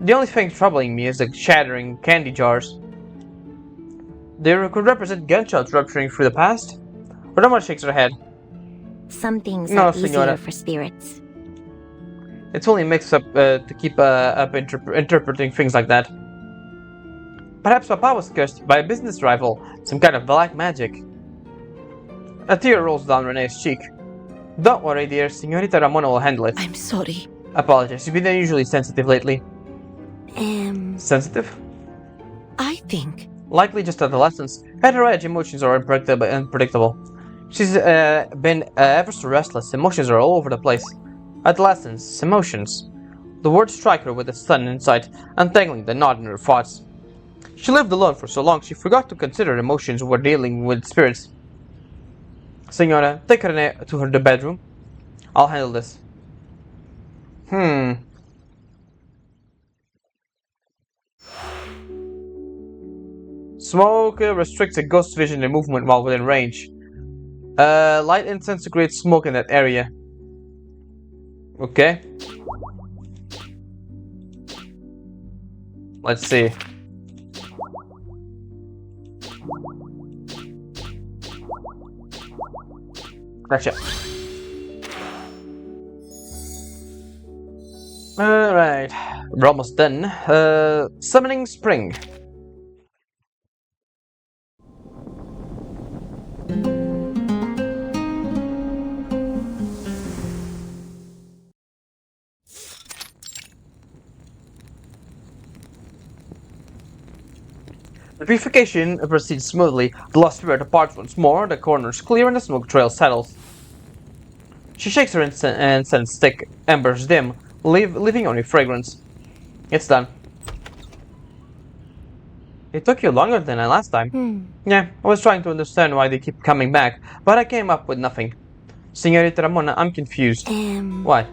The only thing troubling me is the shattering candy jars. They could represent gunshots rupturing through the past? Ramona shakes her head. some things No, are easier Senora. for spirits. It's only mixed up to keep interpreting things like that. Perhaps Papa was cursed by a business rival, some kind of black magic. A tear rolls down Renee's cheek. Don't worry, dear. Señorita Ramona will handle it. I'm sorry. Apologize. You've been unusually sensitive lately. Sensitive? I think. Likely just adolescence. At her age, emotions are unpredictable. She's been ever so restless. Emotions are all over the place. Adolescence, emotions. The words strike her with a sudden insight, untangling the knot in her thoughts. She lived alone for so long, she forgot to consider emotions when dealing with spirits. Senora, take Renee to the bedroom. I'll handle this. Smoke restricts a ghost's vision and movement while within range. Light incense creates smoke in that area. Okay. Let's see. Gotcha. Alright. We're almost done. Summoning Spring. The purification proceeds smoothly. The lost spirit departs once more, the corners clear and the smoke trail settles. She shakes her incense stick, embers dim, leaving only fragrance. It's done. It took you longer than last time. Yeah, I was trying to understand why they keep coming back, but I came up with nothing. Señorita Ramona, I'm confused. What?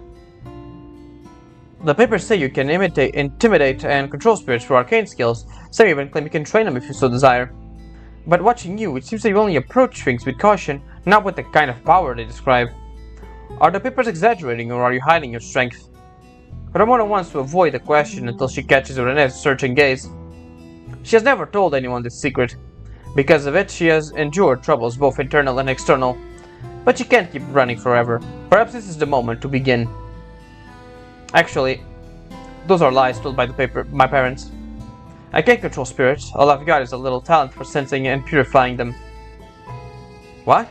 The papers say you can intimidate and control spirits through arcane skills. Some even claim you can train them if you so desire. But watching you, it seems that you only approach things with caution, not with the kind of power they describe. Are the papers exaggerating or are you hiding your strength? Ramona wants to avoid the question until she catches Renee's searching gaze. She has never told anyone this secret. Because of it, she has endured troubles both internal and external. But she can't keep running forever. Perhaps this is the moment to begin. Actually, those are lies told by my parents. I can't control spirits. All I've got is a little talent for sensing and purifying them. What?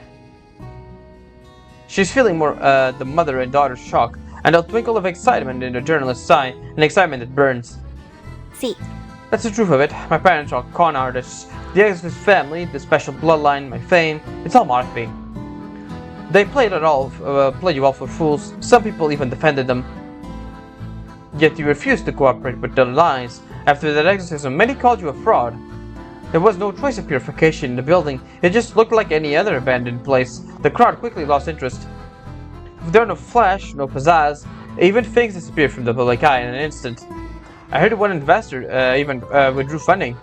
She's feeling more the mother and daughter shock, and a twinkle of excitement in the journalist's eye, an excitement that burns. See. That's the truth of it. My parents are con artists. The Exodus family, the special bloodline, my fame, it's all marketing. They played you all for fools. Some people even defended them. Yet you refused to cooperate with their lies. After that exorcism, many called you a fraud. There was no trace of purification in the building. It just looked like any other abandoned place. The crowd quickly lost interest. With there no flash, no pizzazz, even things disappeared from the public eye in an instant. I heard one investor even withdrew funding.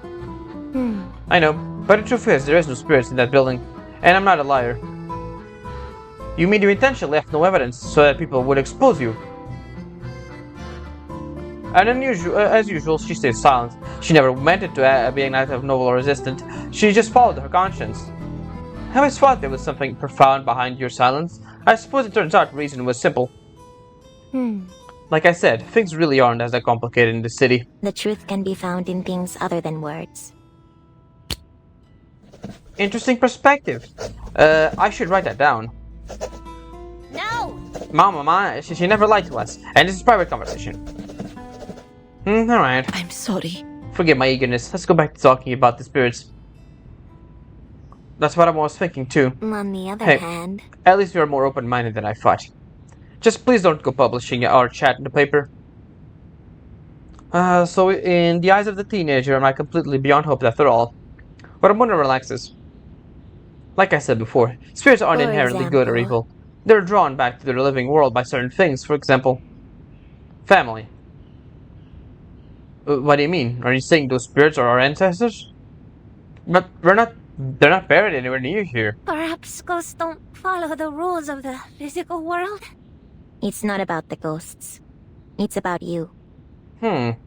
I know, but the truth is, there is no spirits in that building, and I'm not a liar. You mean you intentionally left no evidence so that people would expose you? And as usual, she stays silent. She never meant it to be an act of noble or resistant. She just followed her conscience. I always thought there was something profound behind your silence. I suppose it turns out the reason was simple. Like I said, things really aren't as complicated in this city. The truth can be found in things other than words. Interesting perspective. I should write that down. No! Mama, she never lied to us, and this is private conversation. Alright. I'm sorry. Forgive my eagerness. Let's go back to talking about the spirits. That's what I was thinking too. On the other Hey, hand... At least you're more open-minded than I thought. Just please don't go publishing our chat in the paper. So in the eyes of the teenager, am I completely beyond hope after all? But I'm gonna relaxes. Like I said before, spirits aren't For inherently good or example? evil. They're drawn back to their living world by certain things, for example, family. What do you mean? Are you saying those spirits are our ancestors? But they're not buried anywhere near here. Perhaps ghosts don't follow the rules of the physical world? It's not about the ghosts. It's about you. Her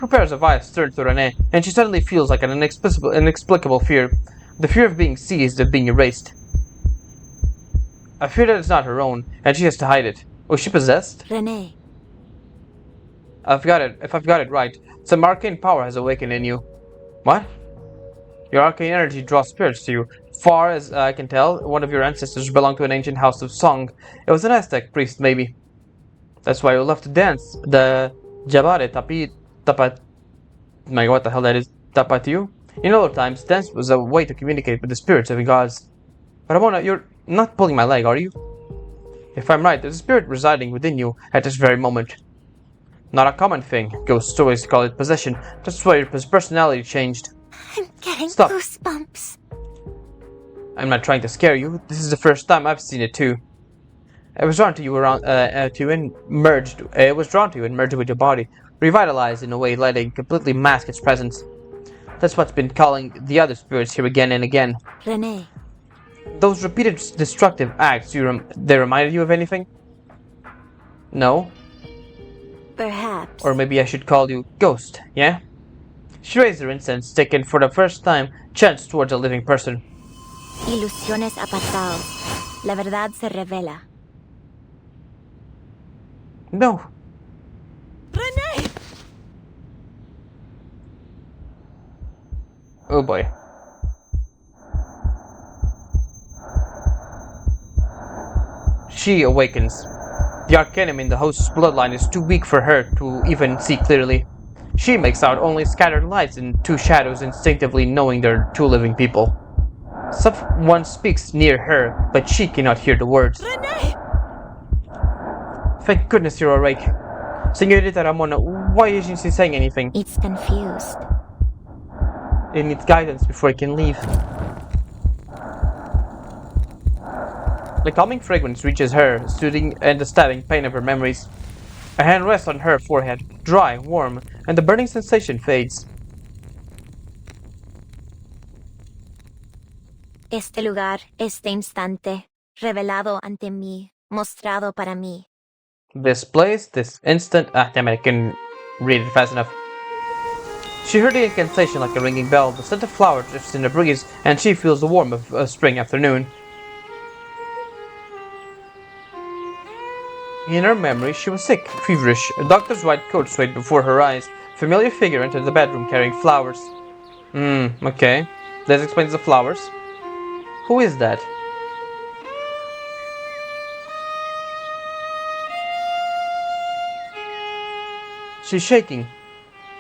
pairs of eyes turn to Renee, and she suddenly feels like an inexplicable fear. The fear of being seized, of being erased. A fear that is not her own, and she has to hide it. Was she possessed? Renee. If I've got it right, some arcane power has awakened in you. What? Your arcane energy draws spirits to you. Far as I can tell, one of your ancestors belonged to an ancient house of song. It was an Aztec priest, maybe. That's why you love to dance. The Jabare Tapat... what the hell that is? Tapatiu? In older times, dance was a way to communicate with the spirits of the gods. But Ramona, you're not pulling my leg, are you? If I'm right, there's a spirit residing within you at this very moment. Not a common thing. Ghost stories call it possession. That's why your personality changed. I'm getting Stop. goosebumps. I'm not trying to scare you. This is the first time I've seen it too. I was drawn to you and merged with your body, revitalized in a way letting completely mask its presence. That's what's been calling the other spirits here again and again. Renee. Those repeated destructive acts, they reminded you of anything? No? Perhaps. Or maybe I should call you Ghost, yeah? She raised her incense stick and for the first time chanced towards a living person. Ilusiones apartados. La verdad se revela. No. Renee! Oh boy. She awakens. The arcanum in the host's bloodline is too weak for her to even see clearly. She makes out only scattered lights and two shadows, instinctively knowing they're two living people. Someone speaks near her, but she cannot hear the words. Renee! Thank goodness you're awake. Señorita Ramona, why isn't she saying anything? It's confused. It needs guidance before it can leave. The calming fragrance reaches her, soothing and the stabbing pain of her memories. A hand rests on her forehead, dry, warm, and the burning sensation fades. Este lugar, este instante, revelado ante mí, Mostrado para mí. This place, this instant. Ah, damn it, I can read it fast enough. She heard the incantation like a ringing bell. The scent of flower drifts in the breeze, and she feels the warmth of a spring afternoon. In her memory, she was sick, feverish. A doctor's white coat swayed before her eyes. A familiar figure entered the bedroom carrying flowers. Okay. This explains the flowers. Who is that? She's shaking.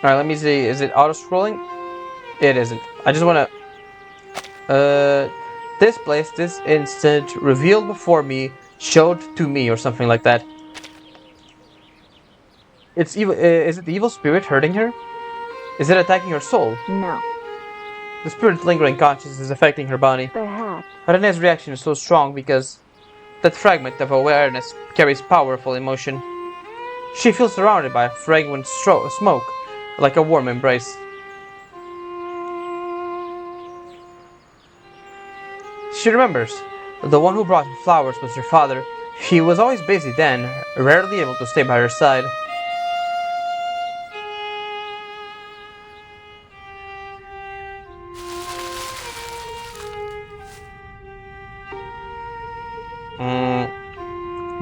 Alright, let me see. Is it auto-scrolling? It isn't. I just wanna... This place, this instant, revealed before me, showed to me, or something like that. It's evil. Is it the evil spirit hurting her? Is it attacking her soul? No, The spirit's lingering consciousness is affecting her body. perhaps. Renee's reaction is so strong because that fragment of awareness carries powerful emotion. She feels surrounded by a fragrant smoke, like a warm embrace. She remembers. The one who brought her flowers was her father. He was always busy then, rarely able to stay by her side.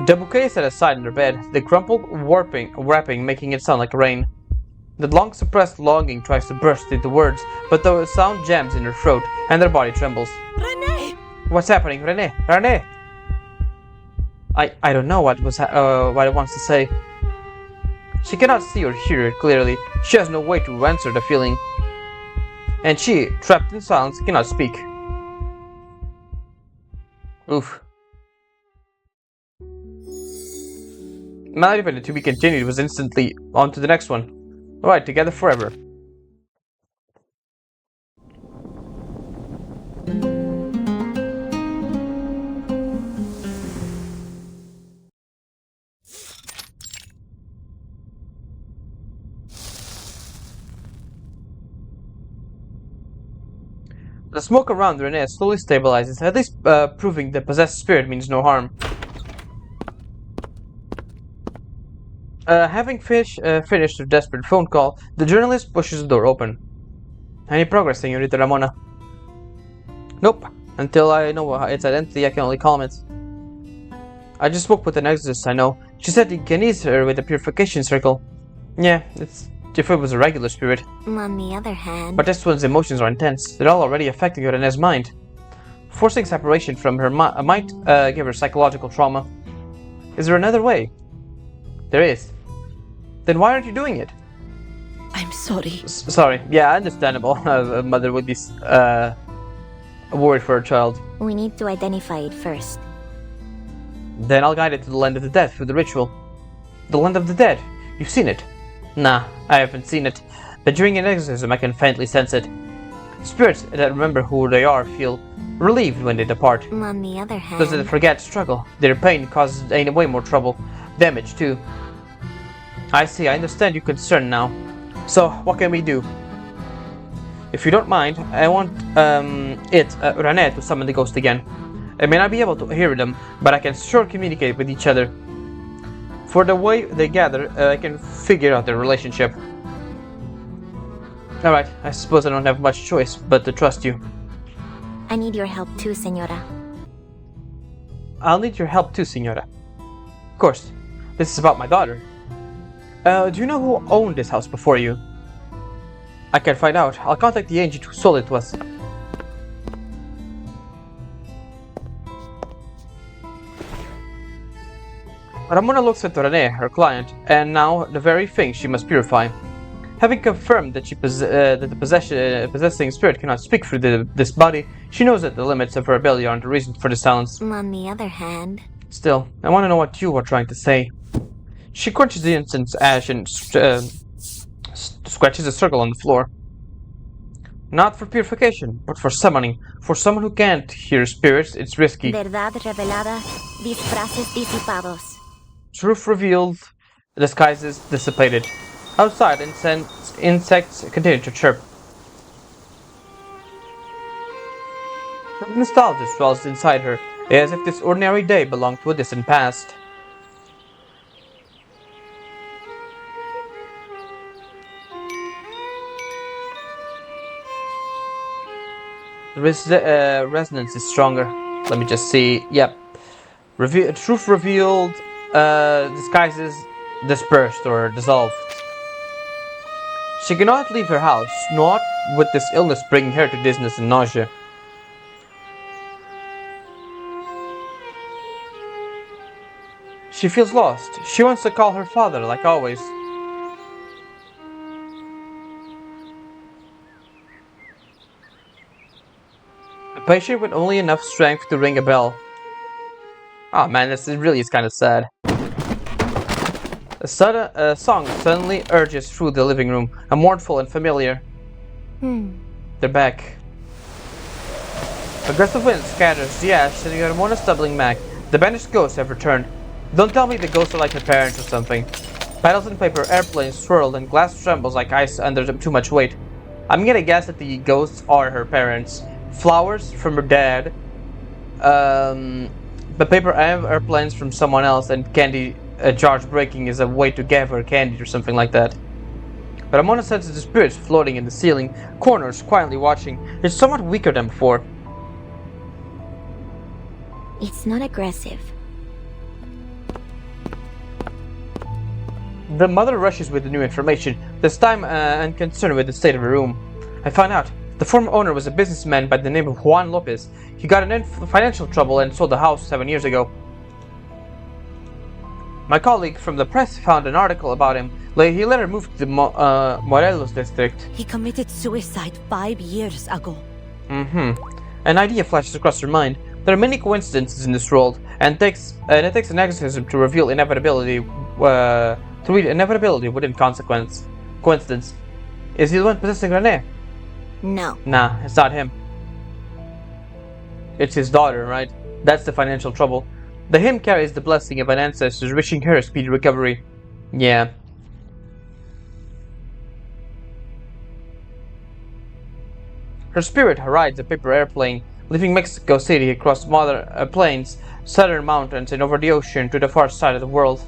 The bouquet is set aside in her bed, the crumpled wrapping making it sound like rain. The long suppressed longing tries to burst into words, but the sound jams in her throat, and her body trembles. Renee! What's happening, Renee? Renee! I don't know what it wants to say. She cannot see or hear it clearly. She has no way to answer the feeling. And she, trapped in silence, cannot speak. Oof. Not even to be continued was instantly on to the next one. Alright, together forever. The smoke around Renee slowly stabilizes, at least proving the possessed spirit means no harm. Having finished her desperate phone call, the journalist pushes the door open. Any progress, Señorita Ramona? Nope. Until I know its identity, I can only calm it. I just spoke with an exorcist I know. She said he can ease her with a purification circle. Yeah, it's if it was a regular spirit. On the other hand... But this one's emotions are intense. They're all already affecting her Renee's mind. Forcing separation from her might give her psychological trauma. Is there another way? There is. Then why aren't you doing it? I'm sorry. Sorry. Yeah, understandable. A mother would be worried for her child. We need to identify it first. Then I'll guide it to the land of the dead through the ritual. The land of the dead? You've seen it? Nah, I haven't seen it. But during an exorcism I can faintly sense it. Spirits that remember who they are feel relieved when they depart. On the other hand... Those that forget struggle. Their pain causes way more trouble. Damage too. I see, I understand your concern now. So, what can we do? If you don't mind, I want Renee to summon the ghost again. I may not be able to hear them, but I can sure communicate with each other. For the way they gather, I can figure out their relationship. Alright, I suppose I don't have much choice but to trust you. I need your help too, Senora. I'll need your help too, Senora. Of course, this is about my daughter. Do you know who owned this house before you? I can find out. I'll contact the agent who sold it to us. Ramona looks at Renee, her client, and now the very thing she must purify. Having confirmed that that the possessing spirit cannot speak through this body, she knows that the limits of her ability aren't the reason for the silence. On the other hand... Still, I want to know what you are trying to say. She crunches the incense ash and scratches a circle on the floor. Not for purification, but for summoning. For someone who can't hear spirits, it's risky. Verdad revelada, disfraces disipados. Truth revealed, disguises dissipated. Outside, insects continue to chirp. Nostalgia swells inside her. as if this ordinary day belonged to a distant past. The resonance is stronger. Let me just see. Yep. Truth revealed, disguises dispersed or dissolved. She cannot leave her house, not with this illness bringing her to dizziness and nausea. She feels lost. She wants to call her father, like always. A patient with only enough strength to ring a bell. Oh man, this really is kind of sad. A song suddenly urges through the living room, a mournful and familiar. They're back. Aggressive wind scatters the ash, and Ramona stumbling back. The banished ghosts have returned. Don't tell me the ghosts are like her parents or something. Petals and paper airplanes swirled and glass trembles like ice under too much weight. I'm gonna guess that the ghosts are her parents. Flowers from her dad. But paper airplanes from someone else, and candy jars breaking is a way to give her candy or something like that. But Ramona senses the spirits floating in the ceiling, corners quietly watching. It's somewhat weaker than before. It's not aggressive. The mother rushes with the new information, this time unconcerned with the state of her room. I found out. The former owner was a businessman by the name of Juan Lopez. He got in financial trouble and sold the house 7 years ago. My colleague from the press found an article about him. He later moved to the Morelos district. He committed suicide 5 years ago. An idea flashes across her mind. There are many coincidences in this world, and it takes an exorcism to reveal inevitability. To read inevitability within coincidence. Is he the one possessing Renee? No. Nah, it's not him. It's his daughter, right? That's the financial trouble. The hymn carries the blessing of an ancestor wishing her a speedy recovery. Yeah. Her spirit rides a paper airplane, leaving Mexico City across plains, southern mountains, and over the ocean to the far side of the world.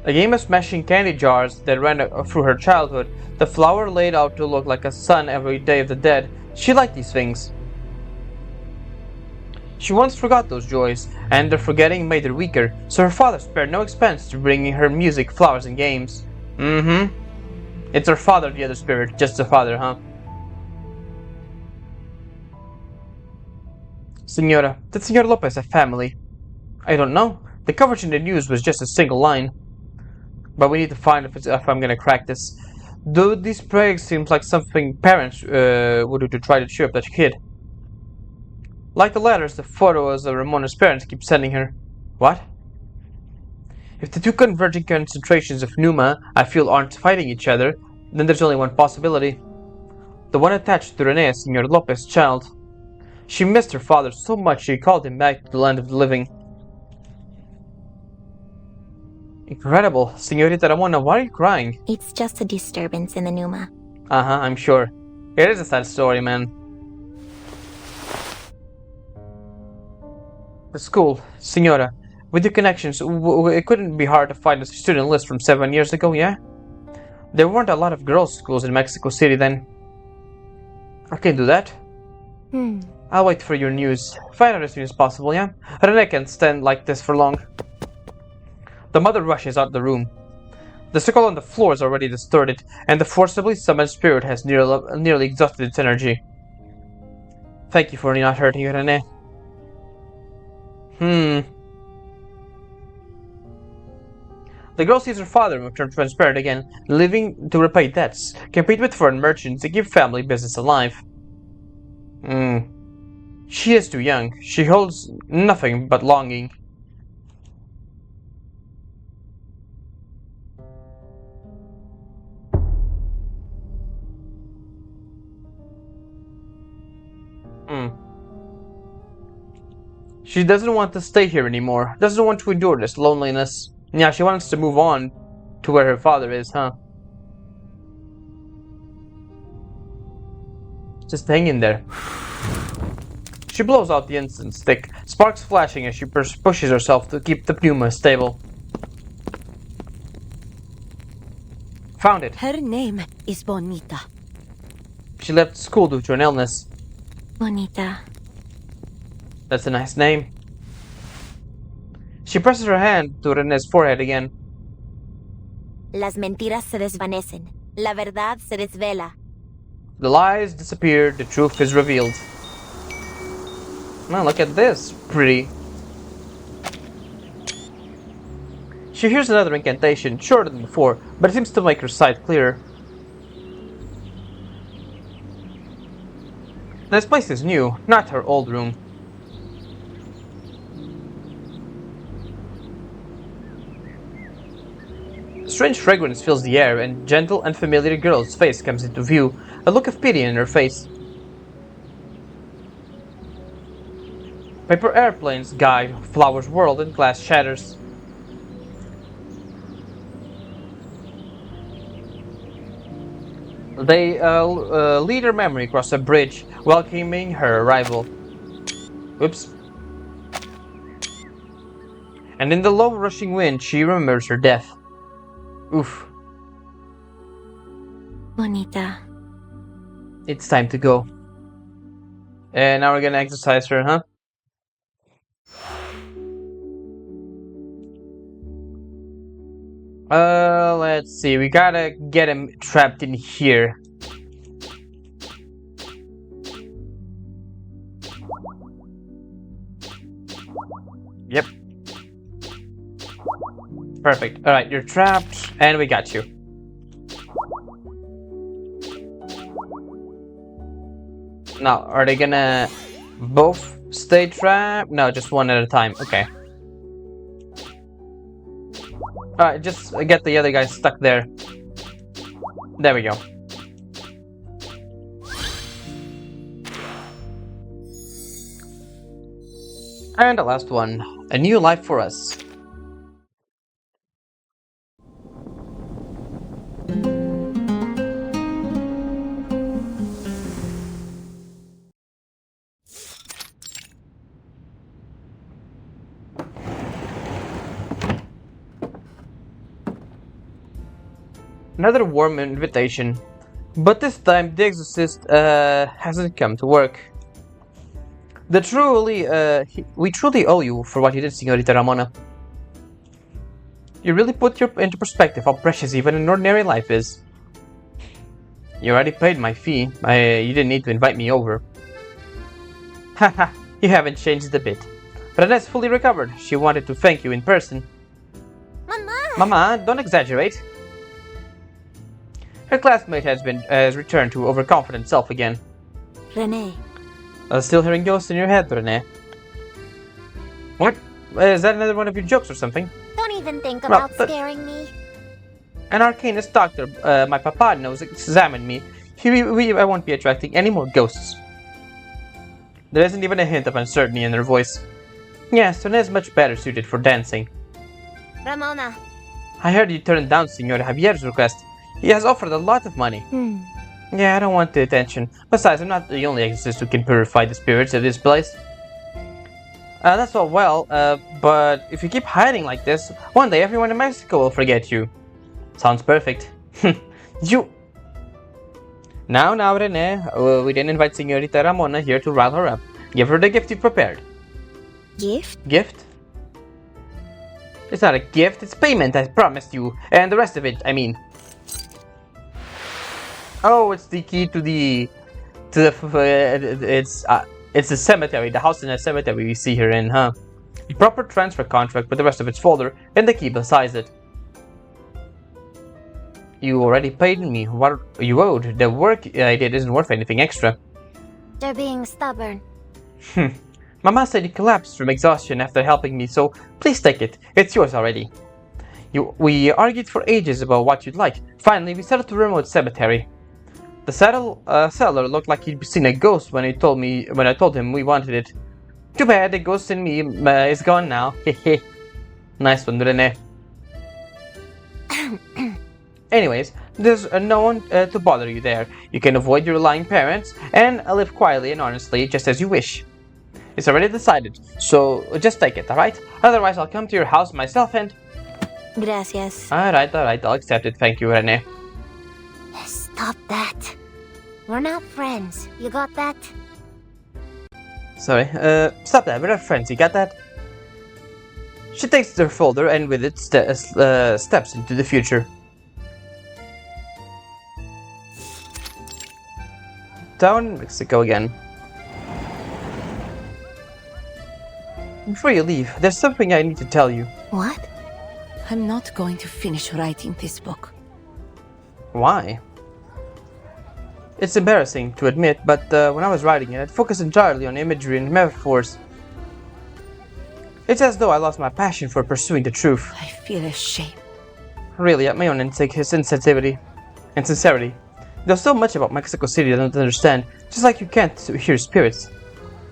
A game of smashing candy jars that ran through her childhood, the flower laid out to look like a sun every day of the dead. She liked these things. She once forgot those joys, and their forgetting made her weaker, so her father spared no expense to bringing her music, flowers, and games. It's her father, the other spirit, just the father, huh? Senora, did Senor Lopez have family? I don't know. The coverage in the news was just a single line. But we need to find if I'm gonna crack this. Though these plagues seems like something parents would do to try to cheer up that kid. Like the letters, the photos of Ramona's parents keep sending her. What? If the two converging concentrations of Numa I feel aren't fighting each other, then there's only one possibility. The one attached to Renee, Senor Lopez's child. She missed her father so much she called him back to the land of the living. Incredible. Señorita Ramona, why are you crying? It's just a disturbance in the Numa. I'm sure. It is a sad story, man. The school. Senora, with your connections, it couldn't be hard to find a student list from 7 years ago, yeah? There weren't a lot of girls' schools in Mexico City then. I can do that. I'll wait for your news. Find out as soon as possible, yeah? Renee can't stand like this for long. The mother rushes out the room. The circle on the floor is already distorted, and the forcibly summoned spirit has nearly exhausted its energy. Thank you for not hurting Renee. The girl sees her father turn transparent again, living to repay debts, compete with foreign merchants, and keep family business alive. She is too young. She holds nothing but longing. She doesn't want to stay here anymore. Doesn't want to endure this loneliness. Yeah, she wants to move on to where her father is, huh? Just hang in there. She blows out the incense stick, sparks flashing as she pushes herself to keep the pneuma stable. Found it. Her name is Bonita. She left school due to an illness. Bonita. That's a nice name. She presses her hand to René's forehead again. Las mentiras se desvanecen. La verdad se desvela. The lies disappear, the truth is revealed. Now look at this, pretty. She hears another incantation, shorter than before, but it seems to make her sight clearer. This place is new, not her old room. A strange fragrance fills the air, and a gentle and familiar girl's face comes into view, a look of pity in her face. Paper airplanes guide, flowers whirl, and glass shatters. They lead her memory across a bridge, welcoming her arrival. Oops. And in the low rushing wind, she remembers her death. Oof. Bonita. It's time to go. And now we're gonna exercise her, huh? Let's see. We gotta get him trapped in here. Yep. Perfect. Alright, you're trapped, and we got you. Now, are they gonna both stay trapped? No, just one at a time. Okay. Alright, just get the other guy stuck there. There we go. And the last one. A new life for us. Another warm invitation, but this time the exorcist hasn't come to work. We truly owe you for what you did, Señorita Ramona. You really put into perspective how precious even an ordinary life is. You already paid my fee. You didn't need to invite me over. Haha, you haven't changed a bit. René's fully recovered. She wanted to thank you in person. Mama, don't exaggerate. Her classmate has returned to overconfident self again. René. Still hearing ghosts in your head, René. What? Is that another one of your jokes or something? Don't even think Well, about scaring me. An arcanist doctor, my papa knows, examined me. I won't be attracting any more ghosts. There isn't even a hint of uncertainty in her voice. Yes, René is much better suited for dancing. Ramona. I heard you turned down Senor Javier's request. He has offered a lot of money. Yeah, I don't want the attention. Besides, I'm not the only exorcist who can purify the spirits of this place. That's all well, but if you keep hiding like this, one day everyone in Mexico will forget you. Sounds perfect. You... Now, René, we didn't invite Señorita Ramona here to rile her up. Give her the gift you prepared. Gift? Gift? It's not a gift, it's payment, I promised you. And the rest of it, I mean. Oh, it's the key to the... It's the cemetery, the house in the cemetery we see her in, huh? The proper transfer contract with the rest of its folder, and the key beside it. You already paid me what you owed. The work I did isn't worth anything extra. They're being stubborn. Mama said you collapsed from exhaustion after helping me, so please take it. It's yours already. We argued for ages about what you'd like. Finally, we settled to a remote cemetery. The seller looked like he'd seen a ghost when I told him we wanted it. Too bad, the ghost in me is gone now. Hehe. Nice one, René. Anyways, there's no one to bother you there. You can avoid your lying parents and live quietly and honestly, just as you wish. It's already decided, so just take it, alright? Otherwise, I'll come to your house myself and... Gracias. Alright, I'll accept it. Thank you, Rene. Stop that. We're not friends. You got that? Sorry, stop that. We're not friends, you got that? She takes their folder and with it steps into the future. Down in Mexico again. Before you leave, there's something I need to tell you. What? I'm not going to finish writing this book. Why? It's embarrassing to admit, but when I was writing it, I'd focused entirely on imagery and metaphors. It's as though I lost my passion for pursuing the truth. I feel ashamed. Really, at my own insensitivity and sincerity. There's so much about Mexico City I don't understand, just like you can't hear spirits.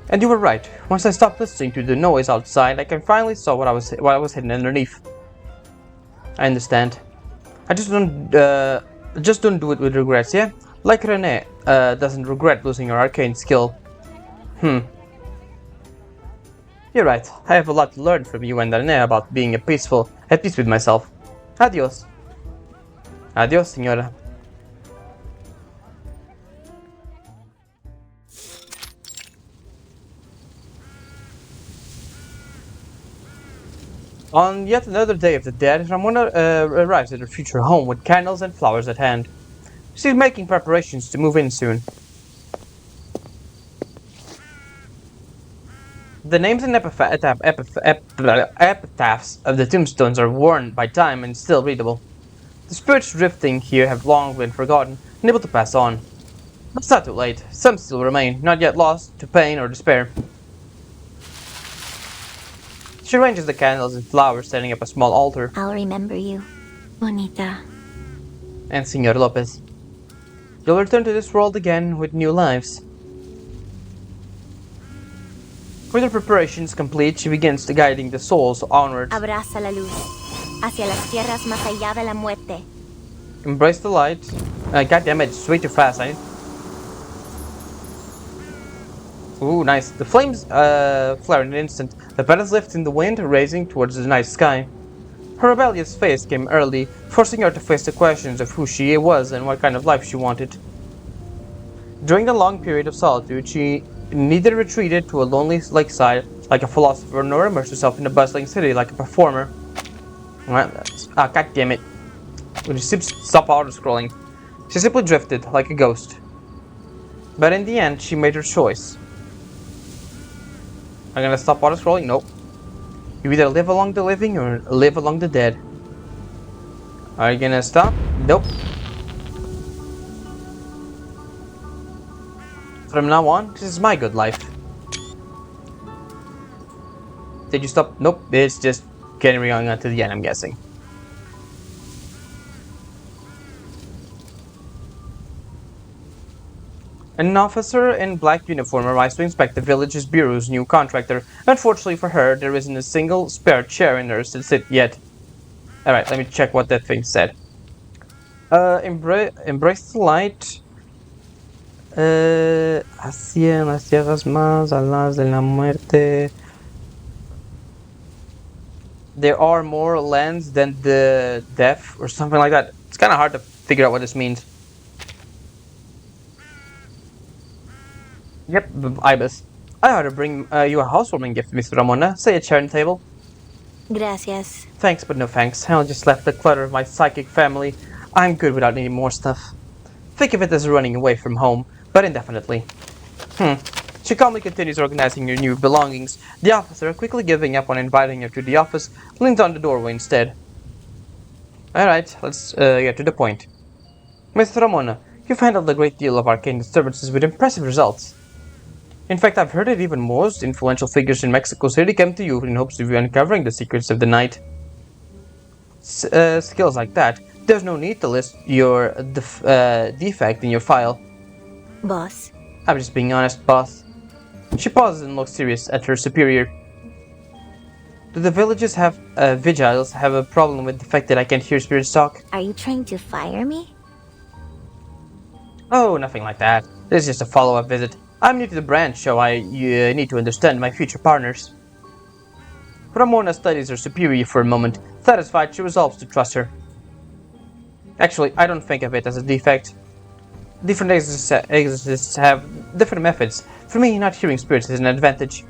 And you were right. Once I stopped listening to the noise outside, I finally saw what I was hidden underneath. I understand. I just don't do it with regrets, yeah? Like Rene doesn't regret losing her arcane skill. You're right. I have a lot to learn from you and Rene about being at peace with myself. Adios. Adios, señora. On yet another day of the dead, Ramona arrives at her future home with candles and flowers at hand. She's making preparations to move in soon. The names and epitaphs of the tombstones are worn by time and still readable. The spirits drifting here have long been forgotten, unable to pass on. But it's not too late. Some still remain, not yet lost to pain or despair. She arranges the candles and flowers, setting up a small altar. I'll remember you, Bonita. And Senor Lopez. You'll return to this world again with new lives. With her preparations complete, she begins to guiding the souls onwards. Abraza la luz, hacia las tierras más allá de la muerte. Embrace the light. God damn it, it's way too fast, eh? Ooh, nice. The flames flare in an instant. The petals lift in the wind, raising towards the night sky. Her rebellious face came early, forcing her to face the questions of who she was and what kind of life she wanted. During the long period of solitude, she neither retreated to a lonely lakeside like a philosopher nor immersed herself in a bustling city like a performer. God damn it. When she stopped auto-scrolling, she simply drifted like a ghost. But in the end, she made her choice. I'm gonna stop auto-scrolling? Nope. You either live along the living or live along the dead. Are you gonna stop? Nope. From now on, this is my good life. Did you stop? Nope. It's just carrying on until the end, I'm guessing. An officer in black uniform arrives to inspect the village's bureau's new contractor. Unfortunately for her, there isn't a single spare chair in there to sit yet. Alright, let me check what that thing said. Embrace the light. Hacia las tierras más aladas de la muerte. There are more lands than the death, or something like that. It's kind of hard to figure out what this means. Yep, Ibis. I ought to bring you a housewarming gift, Miss Ramona. Say a chair and table. Gracias. Thanks, but no thanks. I'll just left the clutter of my psychic family. I'm good without any more stuff. Think of it as running away from home, but indefinitely. She calmly continues organizing her new belongings. The officer, quickly giving up on inviting her to the office, leans on the doorway instead. Alright, let's get to the point. Miss Ramona, you've handled a great deal of arcane disturbances with impressive results. In fact, I've heard that even most influential figures in Mexico City come to you in hopes of you uncovering the secrets of the night. Skills like that, there's no need to list your defect in your file. Boss. I'm just being honest, boss. She pauses and looks serious at her superior. Do the villages vigiles have a problem with the fact that I can't hear spirits talk? Are you trying to fire me? Oh, nothing like that. This is just a follow-up visit. I'm new to the branch, so I need to understand my future partners. Ramona studies her superior for a moment. Satisfied, she resolves to trust her. Actually, I don't think of it as a defect. Different exorcists have different methods. For me, not hearing spirits is an advantage.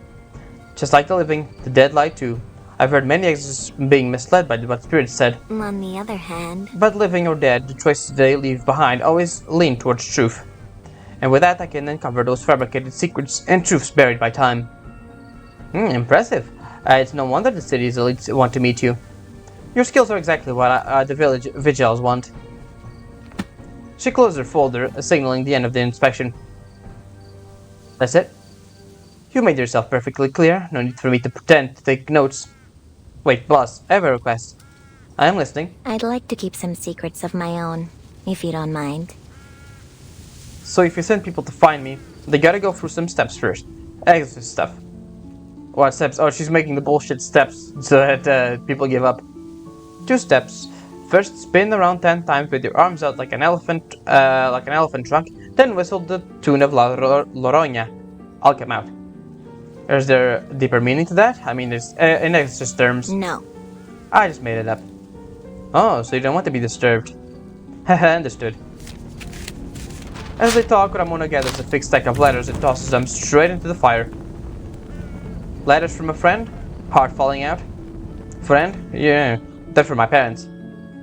Just like the living, the dead lie too. I've heard many exorcists being misled by what spirits said. On the other hand, But living or dead, the choices they leave behind always lean towards truth. And with that, I can uncover those fabricated secrets and truths buried by time. Impressive. It's no wonder the city's elites want to meet you. Your skills are exactly what the village vigiles want. She closed her folder, signaling the end of the inspection. That's it? You made yourself perfectly clear. No need for me to pretend to take notes. Wait, boss, I have a request. I am listening. I'd like to keep some secrets of my own, if you don't mind. So if you send people to find me, they gotta go through some steps first. Exit stuff. What steps? Oh, she's making the bullshit steps so that people give up. 2 steps. First, spin around 10 times with your arms out like an elephant trunk, then whistle the tune of La Loroña. I'll come out. Is there a deeper meaning to that? I mean, it's in exorcist terms. No. I just made it up. Oh, so you don't want to be disturbed. Haha, understood. As they talk, Ramona gathers a thick stack of letters and tosses them straight into the fire. Letters from a friend? Heart falling out? Friend? Yeah, they're from my parents.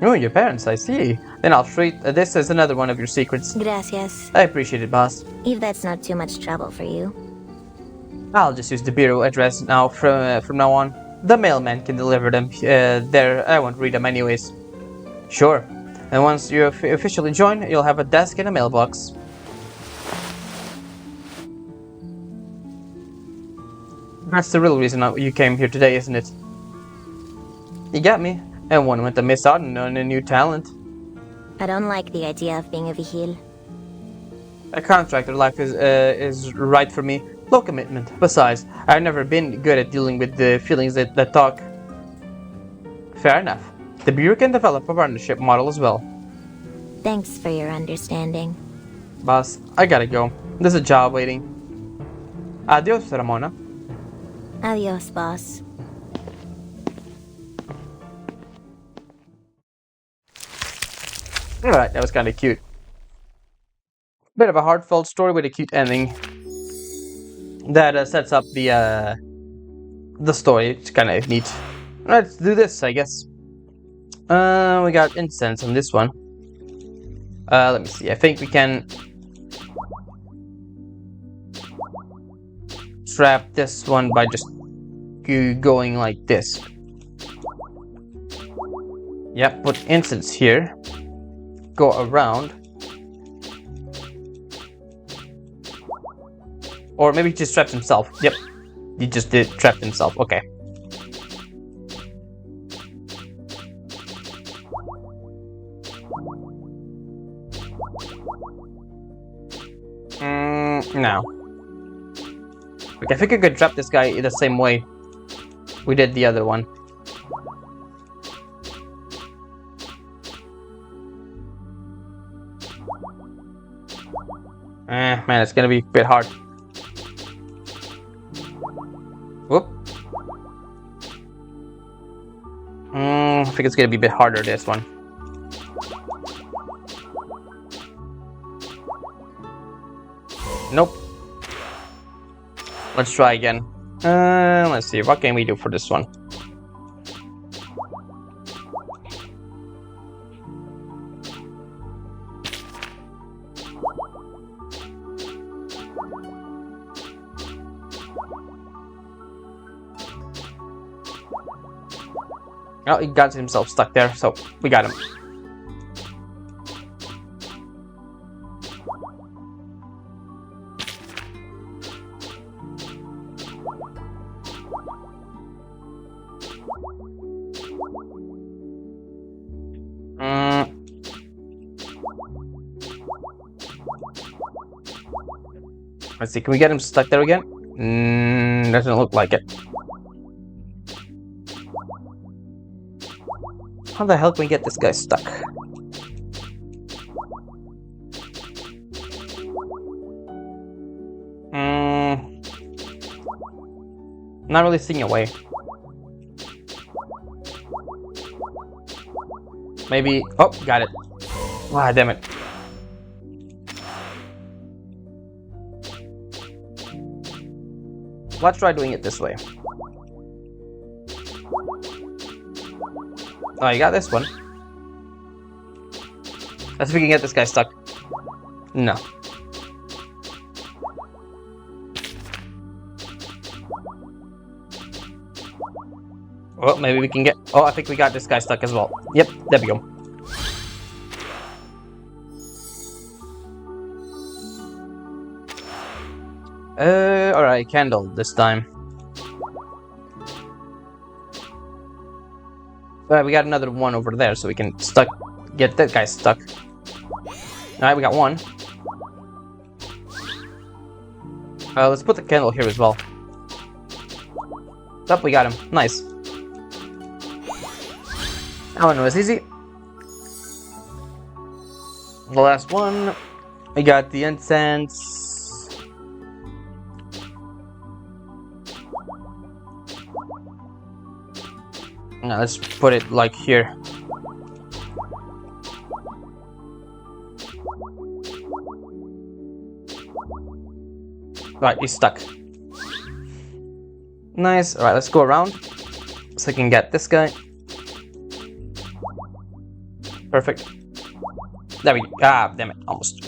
Oh, your parents, I see. Then I'll treat this as another one of your secrets. Gracias. I appreciate it, boss. If that's not too much trouble for you. I'll just use the bureau address now from now on. The mailman can deliver them there. I won't read them anyways. Sure. And once you officially join, you'll have a desk and a mailbox. That's the real reason you came here today, isn't it? You got me. And one went to miss out on a new talent. I don't like the idea of being a vigil. A contractor life is right for me. Low commitment. Besides, I've never been good at dealing with the feelings that talk. Fair enough. The Bureau can develop a partnership model as well. Thanks for your understanding. Boss, I gotta go. There's a job waiting. Adios, Ramona. Adios, boss. Alright, that was kinda cute. Bit of a heartfelt story with a cute ending. That sets up the story. It's kinda neat. Let's do this, I guess. We got incense on this one. Let me see. I think we can trap this one by just going like this. Yep, put incense here. Go around. Or maybe he just trapped himself. Yep. He just did trap himself. Okay. Now. Okay, I think I could trap this guy in the same way we did the other one. Man, it's gonna be a bit hard. Whoop. I think it's gonna be a bit harder, this one. Nope. Let's try again. Let's see, what can we do for this one? Oh, he got himself stuck there, so we got him. Let's see, can we get him stuck there again? Doesn't look like it. How the hell can we get this guy stuck? Not really seeing a way. Maybe... Oh, got it. Ah, damn it. Let's try doing it this way. Oh, you got this one. Let's see if we can get this guy stuck. No. Well, maybe we can get... Oh, I think we got this guy stuck as well. Yep, there we go. Alright, candle this time. Alright, we got another one over there, so we can get that guy stuck. Alright, we got one. Let's put the candle here as well. Up, we got him. Nice. That one was easy. The last one. We got the incense. Now let's put it like here. Right, he's stuck. Nice. Alright, let's go around so I can get this guy. Perfect. There we go. Ah, damn it. Almost.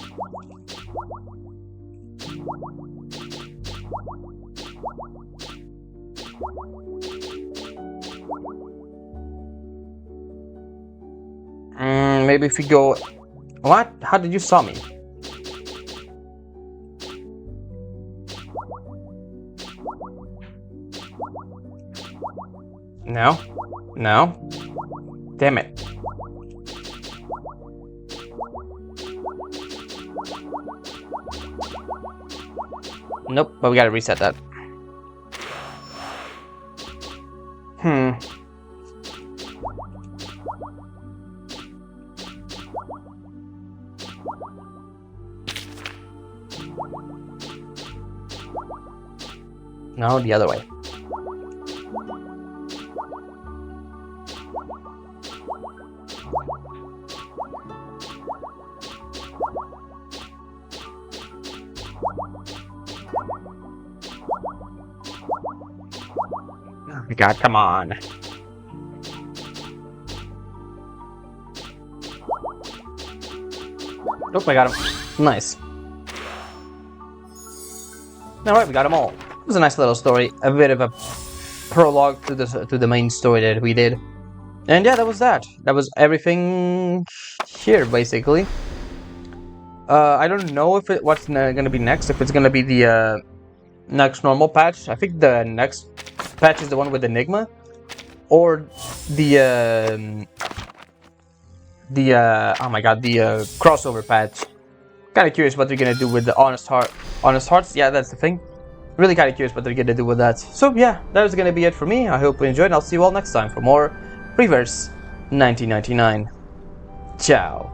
Maybe if we go... What? How did you saw me? No. No. Damn it. Nope, but we gotta reset that. No, the other way. Oh my god, come on. Oh, I got him. Nice. Alright, we got them all. It was a nice little story. A bit of a prologue to the main story that we did. And yeah, that was that. That was everything here, basically. I don't know if what's gonna be next. If it's gonna be the next normal patch. I think the next patch is the one with Enigma, or the oh my god, the crossover patch. Kind of curious what they're gonna do with the honest hearts. Yeah, that's the thing. Really kind of curious what they're gonna do with that. So yeah, that was gonna be it for me. I hope you enjoyed, and I'll see you all next time for more Reverse 1999. Ciao.